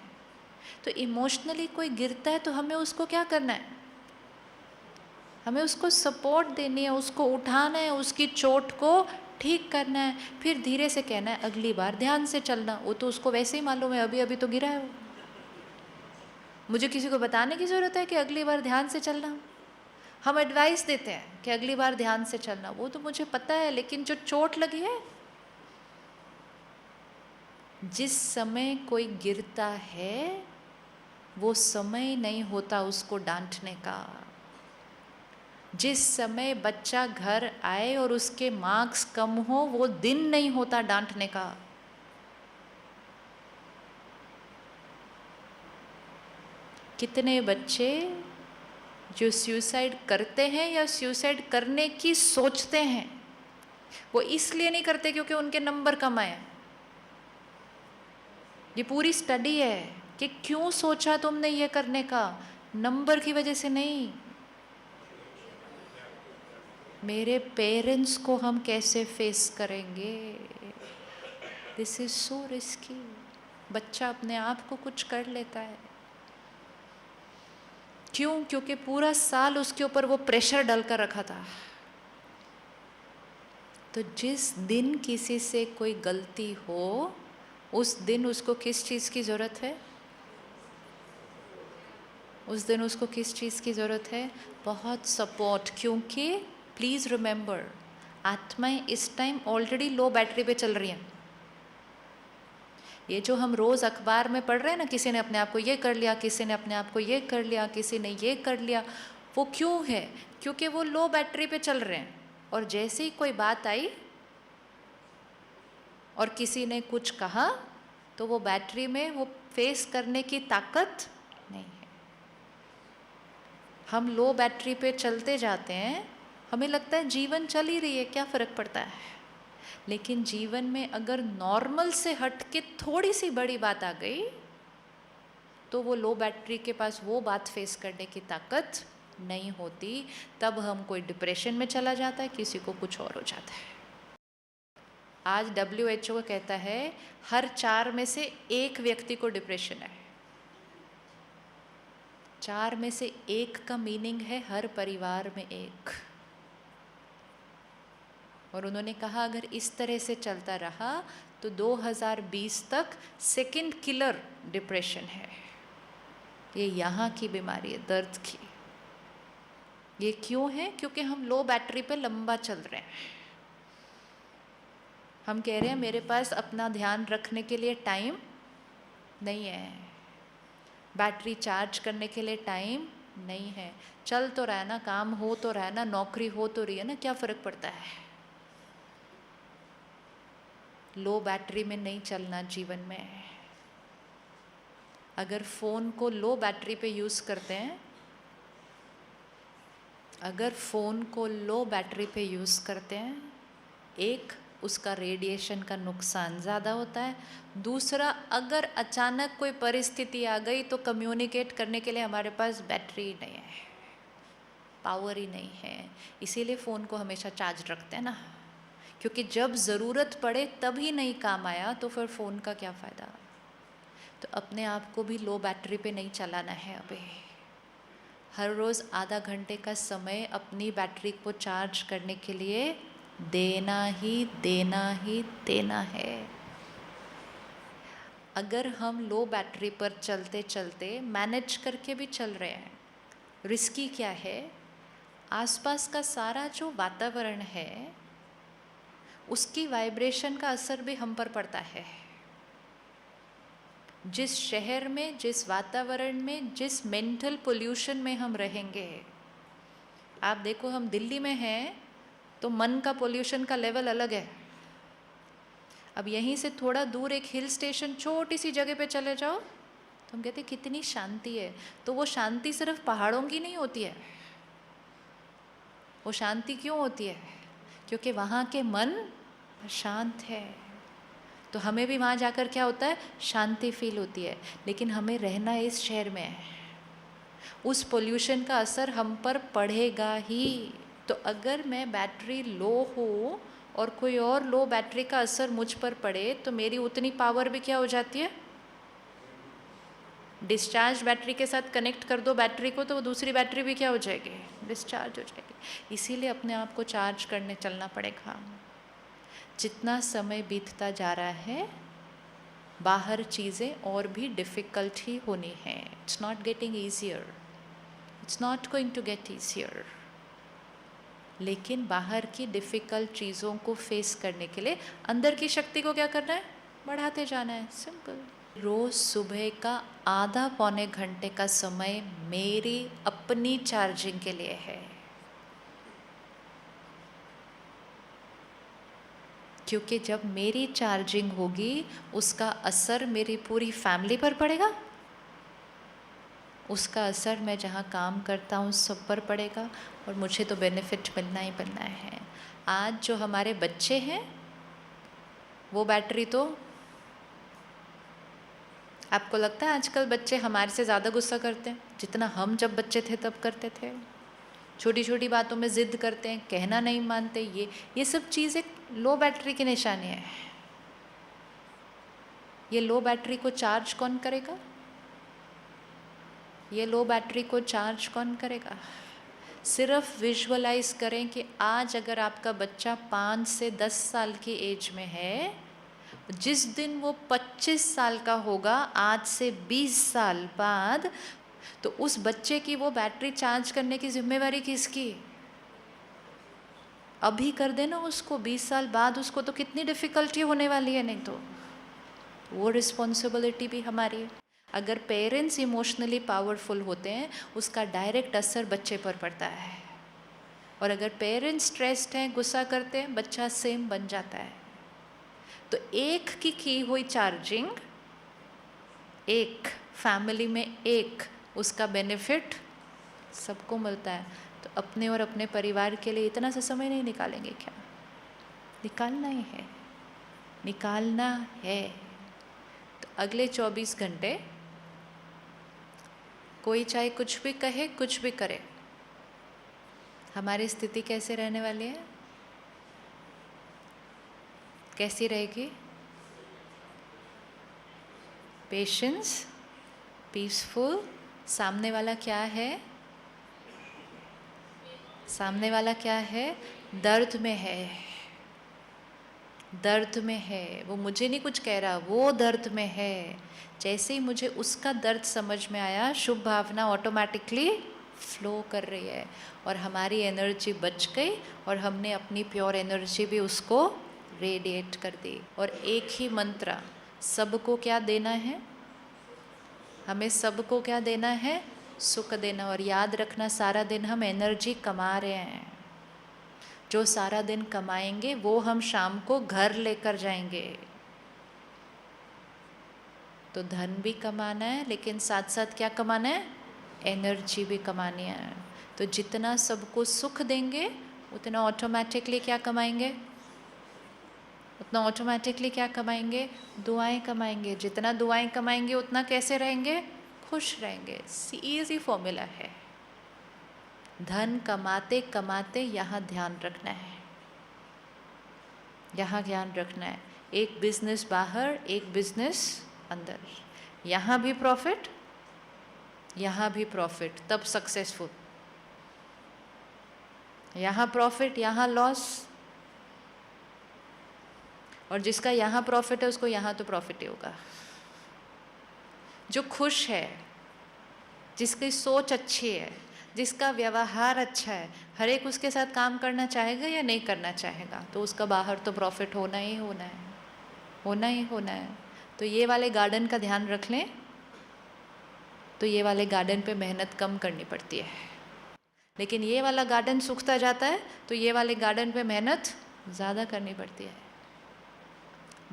तो इमोशनली कोई गिरता है तो हमें उसको क्या करना है, हमें उसको सपोर्ट देनी है, उसको उठाना है, उसकी चोट को ठीक करना है, फिर धीरे से कहना है अगली बार ध्यान से चलना। वो तो उसको वैसे ही मालूम है, अभी अभी तो गिरा है वो। मुझे किसी को बताने की ज़रूरत है कि अगली बार ध्यान से चलना। हम एडवाइस देते हैं कि अगली बार ध्यान से चलना, वो तो मुझे पता है, लेकिन जो चोट लगी है, जिस समय कोई गिरता है वो समय नहीं होता उसको डांटने का। जिस समय बच्चा घर आए और उसके मार्क्स कम हो, वो दिन नहीं होता डांटने का। कितने बच्चे जो सुसाइड करते हैं या सुसाइड करने की सोचते हैं, वो इसलिए नहीं करते क्योंकि उनके नंबर कम आए। ये पूरी स्टडी है कि क्यों सोचा तुमने ये करने का, नंबर की वजह से नहीं। मेरे पेरेंट्स को हम कैसे फेस करेंगे, दिस इज सो रिस्की। बच्चा अपने आप को कुछ कर लेता है, क्यों, क्योंकि पूरा साल उसके ऊपर वो प्रेशर डालकर रखा था। तो जिस दिन किसी से कोई गलती हो, उस दिन उसको किस चीज़ की ज़रूरत है, उस दिन उसको किस चीज़ की ज़रूरत है, बहुत सपोर्ट। क्योंकि प्लीज़ रिमेंबर, आत्माएं इस टाइम ऑलरेडी लो बैटरी पे चल रही हैं। ये जो हम रोज़ अखबार में पढ़ रहे हैं ना, किसी ने अपने आप को ये कर लिया, किसी ने अपने आप को ये कर लिया, किसी ने ये कर लिया, वो क्यों है, क्योंकि वो लो बैटरी पे चल रहे हैं। और जैसे ही कोई बात आई और किसी ने कुछ कहा, तो वो बैटरी में वो फेस करने की ताकत नहीं है। हम लो बैटरी पे चलते जाते हैं, हमें लगता है जीवन चल ही रही है, क्या फ़र्क पड़ता है। लेकिन जीवन में अगर नॉर्मल से हट के थोड़ी सी बड़ी बात आ गई, तो वो लो बैटरी के पास वो बात फेस करने की ताकत नहीं होती। तब हम कोई डिप्रेशन में चला जाता है, किसी को कुछ और हो जाता है। आज WHO कहता है हर 4 में से 1 व्यक्ति को डिप्रेशन है। 4 में से 1 का मीनिंग है हर परिवार में 1। और उन्होंने कहा अगर इस तरह से चलता रहा तो 2020 तक सेकंड किलर डिप्रेशन है। ये यहाँ की बीमारी है, दर्द की। ये क्यों है? क्योंकि हम लो बैटरी पे लंबा चल रहे हैं। हम कह रहे हैं मेरे पास अपना ध्यान रखने के लिए टाइम नहीं है, बैटरी चार्ज करने के लिए टाइम नहीं है। चल तो रहा है ना, काम हो तो रहा है ना, नौकरी हो तो रही है ना, क्या फ़र्क पड़ता है? लो बैटरी में नहीं चलना जीवन में। अगर फ़ोन को लो बैटरी पे यूज़ करते हैं, अगर फ़ोन को लो बैटरी पे यूज़ करते हैं, एक उसका रेडिएशन का नुकसान ज़्यादा होता है, दूसरा अगर अचानक कोई परिस्थिति आ गई तो कम्युनिकेट करने के लिए हमारे पास बैटरी ही नहीं है, पावर ही नहीं है। इसीलिए फ़ोन को हमेशा चार्ज रखते हैं ना, क्योंकि जब ज़रूरत पड़े तभी नहीं काम आया तो फिर फ़ोन का क्या फ़ायदा। तो अपने आप को भी लो बैटरी पे नहीं चलाना है। अभी हर रोज़ आधा घंटे का समय अपनी बैटरी को चार्ज करने के लिए देना ही देना ही देना है। अगर हम लो बैटरी पर चलते चलते मैनेज करके भी चल रहे हैं, रिस्की क्या है? आसपास का सारा जो वातावरण है उसकी वाइब्रेशन का असर भी हम पर पड़ता है। जिस शहर में, जिस वातावरण में, जिस मेंटल पोल्यूशन में हम रहेंगे, आप देखो हम दिल्ली में हैं तो मन का पोल्यूशन का लेवल अलग है। अब यहीं से थोड़ा दूर एक हिल स्टेशन छोटी सी जगह पे चले जाओ तो हम कहते हैं कितनी शांति है। तो वो शांति सिर्फ पहाड़ों की नहीं होती है। वो शांति क्यों होती है? क्योंकि वहाँ के मन शांत है। तो हमें भी वहाँ जाकर क्या होता है? शांति फील होती है। लेकिन हमें रहना इस शहर में है, उस पोल्यूशन का असर हम पर पड़ेगा ही। तो अगर मैं बैटरी लो हो और कोई और लो बैटरी का असर मुझ पर पड़े तो मेरी उतनी पावर भी क्या हो जाती है? डिस्चार्ज बैटरी के साथ कनेक्ट कर दो बैटरी को तो वो दूसरी बैटरी भी क्या हो जाएगी? डिस्चार्ज हो जाएगी। इसीलिए अपने आप को चार्ज करने चलना पड़ेगा। जितना समय बीतता जा रहा है बाहर चीज़ें और भी डिफ़िकल्ट ही होनी है। It's not getting easier, it's not going to get easier. लेकिन बाहर की डिफ़िकल्ट चीज़ों को फेस करने के लिए अंदर की शक्ति को क्या करना है? बढ़ाते जाना है। सिंपल। रोज़ सुबह का आधा पौने घंटे का समय मेरी अपनी चार्जिंग के लिए है, क्योंकि जब मेरी चार्जिंग होगी उसका असर मेरी पूरी फैमिली पर पड़ेगा, उसका असर मैं जहाँ काम करता हूँ सब पर पड़ेगा और मुझे तो बेनिफिट मिलना ही मिलना है। आज जो हमारे बच्चे हैं वो बैटरी तो, आपको लगता है आजकल बच्चे हमारे से ज़्यादा गुस्सा करते हैं जितना हम जब बच्चे थे तब करते थे? छोटी छोटी बातों में ज़िद करते हैं, कहना नहीं मानते। ये सब चीज़ एक लो बैटरी की निशानी है। ये लो बैटरी को चार्ज कौन करेगा? ये लो बैटरी को चार्ज कौन करेगा? सिर्फ विजुअलाइज करें कि आज अगर आपका बच्चा 5 से 10 साल की एज में है, जिस दिन वो 25 साल का होगा आज से 20 साल बाद, तो उस बच्चे की वो बैटरी चार्ज करने की जिम्मेवारी किसकी? अभी कर देना उसको, 20 साल बाद उसको तो कितनी डिफ़िकल्टी होने वाली है। नहीं तो वो रिस्पॉन्सिबिलिटी भी हमारी है। अगर पेरेंट्स इमोशनली पावरफुल होते हैं उसका डायरेक्ट असर बच्चे पर पड़ता है, और अगर पेरेंट्स स्ट्रेस्ड हैं, गुस्सा करते हैं, बच्चा सेम बन जाता है। तो एक की हुई चार्जिंग, एक फैमिली में एक, उसका बेनिफिट सबको मिलता है। तो अपने और अपने परिवार के लिए इतना सा समय नहीं निकालेंगे क्या? निकालना ही है, निकालना है। तो अगले 24 घंटे कोई चाहे कुछ भी कहे, कुछ भी करे, हमारी स्थिति कैसे रहने वाली है? कैसी रहेगी? पेशेंस, पीसफुल, सामने वाला क्या है? सामने वाला क्या है? दर्द में है, दर्द में है। वो मुझे नहीं कुछ कह रहा, वो दर्द में है। जैसे ही मुझे उसका दर्द समझ में आया, शुभ भावना ऑटोमेटिकली फ्लो कर रही है और हमारी एनर्जी बच गई और हमने अपनी प्योर एनर्जी भी उसको रेडिएट कर दी। और एक ही मंत्र सबको क्या देना है? हमें सबको क्या देना है? सुख देना। और याद रखना, सारा दिन हम एनर्जी कमा रहे हैं। जो सारा दिन कमाएंगे वो हम शाम को घर लेकर जाएंगे। तो धन भी कमाना है, लेकिन साथ साथ क्या कमाना है? एनर्जी भी कमानी है। तो जितना सबको सुख देंगे उतना ऑटोमेटिकली क्या कमाएंगे? उतना ऑटोमेटिकली क्या कमाएंगे? दुआएं कमाएंगे। जितना दुआएं कमाएंगे उतना कैसे रहेंगे? खुश रहेंगे। इजी फॉर्मूला है। धन कमाते कमाते यहाँ ध्यान रखना है, यहाँ ध्यान रखना है। एक बिजनेस बाहर, एक बिजनेस अंदर। यहाँ भी प्रॉफिट, यहाँ भी प्रॉफिट, तब सक्सेसफुल। यहाँ प्रॉफिट, यहाँ लॉस। और जिसका यहाँ प्रॉफिट है उसको यहाँ तो प्रॉफिट ही होगा। जो खुश है, जिसकी सोच अच्छी है, जिसका व्यवहार अच्छा है, हर एक उसके साथ काम करना चाहेगा या नहीं करना चाहेगा, तो उसका बाहर तो प्रॉफिट होना ही होना है, होना ही होना है। तो ये वाले गार्डन का ध्यान रख लें, तो ये वाले गार्डन पे मेहनत कम करनी पड़ती है। लेकिन ये वाला गार्डन सूखता जाता है तो ये वाले गार्डन पे मेहनत ज़्यादा करनी पड़ती है।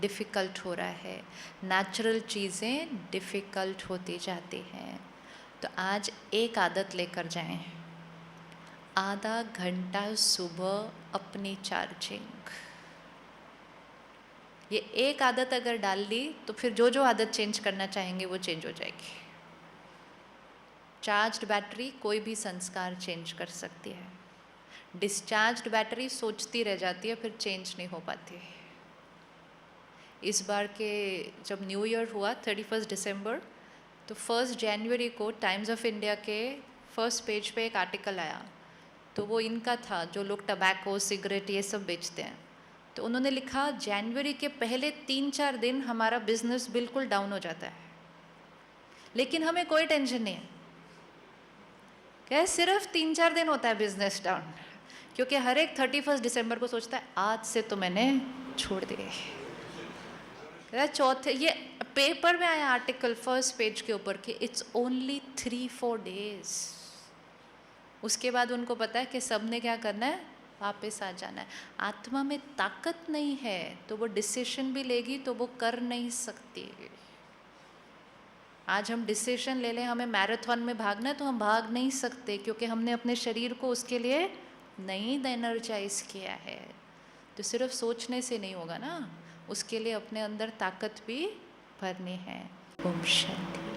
डिफ़िकल्ट हो रहा है, नेचुरल चीज़ें डिफ़िकल्ट होती जाती हैं। तो आज एक आदत लेकर जाएं, आधा घंटा सुबह अपनी चार्जिंग। ये एक आदत अगर डाल ली तो फिर जो जो आदत चेंज करना चाहेंगे वो चेंज हो जाएगी। चार्ज्ड बैटरी कोई भी संस्कार चेंज कर सकती है। डिस्चार्ज्ड बैटरी सोचती रह जाती है, फिर चेंज नहीं हो पाती है। इस बार के जब न्यू ईयर हुआ 31 दिसंबर, तो 1 जनवरी को टाइम्स ऑफ इंडिया के फर्स्ट पेज पे एक आर्टिकल आया। तो वो इनका था, जो लोग टबैको, सिगरेट ये सब बेचते हैं। तो उन्होंने लिखा, जनवरी के पहले 3-4 दिन हमारा बिजनेस बिल्कुल डाउन हो जाता है, लेकिन हमें कोई टेंशन नहीं है। क्या सिर्फ 3-4 दिन होता है बिजनेस डाउन, क्योंकि हर एक 31 दिसंबर को सोचता है आज से तो मैंने छोड़ दिए। चौथे, ये पेपर में आया आर्टिकल फर्स्ट पेज के ऊपर कि इट्स ओनली 3-4 डेज। उसके बाद उनको पता है कि सब ने क्या करना है, वापस आ जाना है। आत्मा में ताकत नहीं है तो वो डिसीजन भी लेगी तो वो कर नहीं सकती। आज हम डिसीजन ले लें हमें मैराथन में भागना है तो हम भाग नहीं सकते, क्योंकि हमने अपने शरीर को उसके लिए नहीं एनर्जाइज किया है। तो सिर्फ सोचने से नहीं होगा ना, उसके लिए अपने अंदर ताकत भी भरनी है। ओम शांति।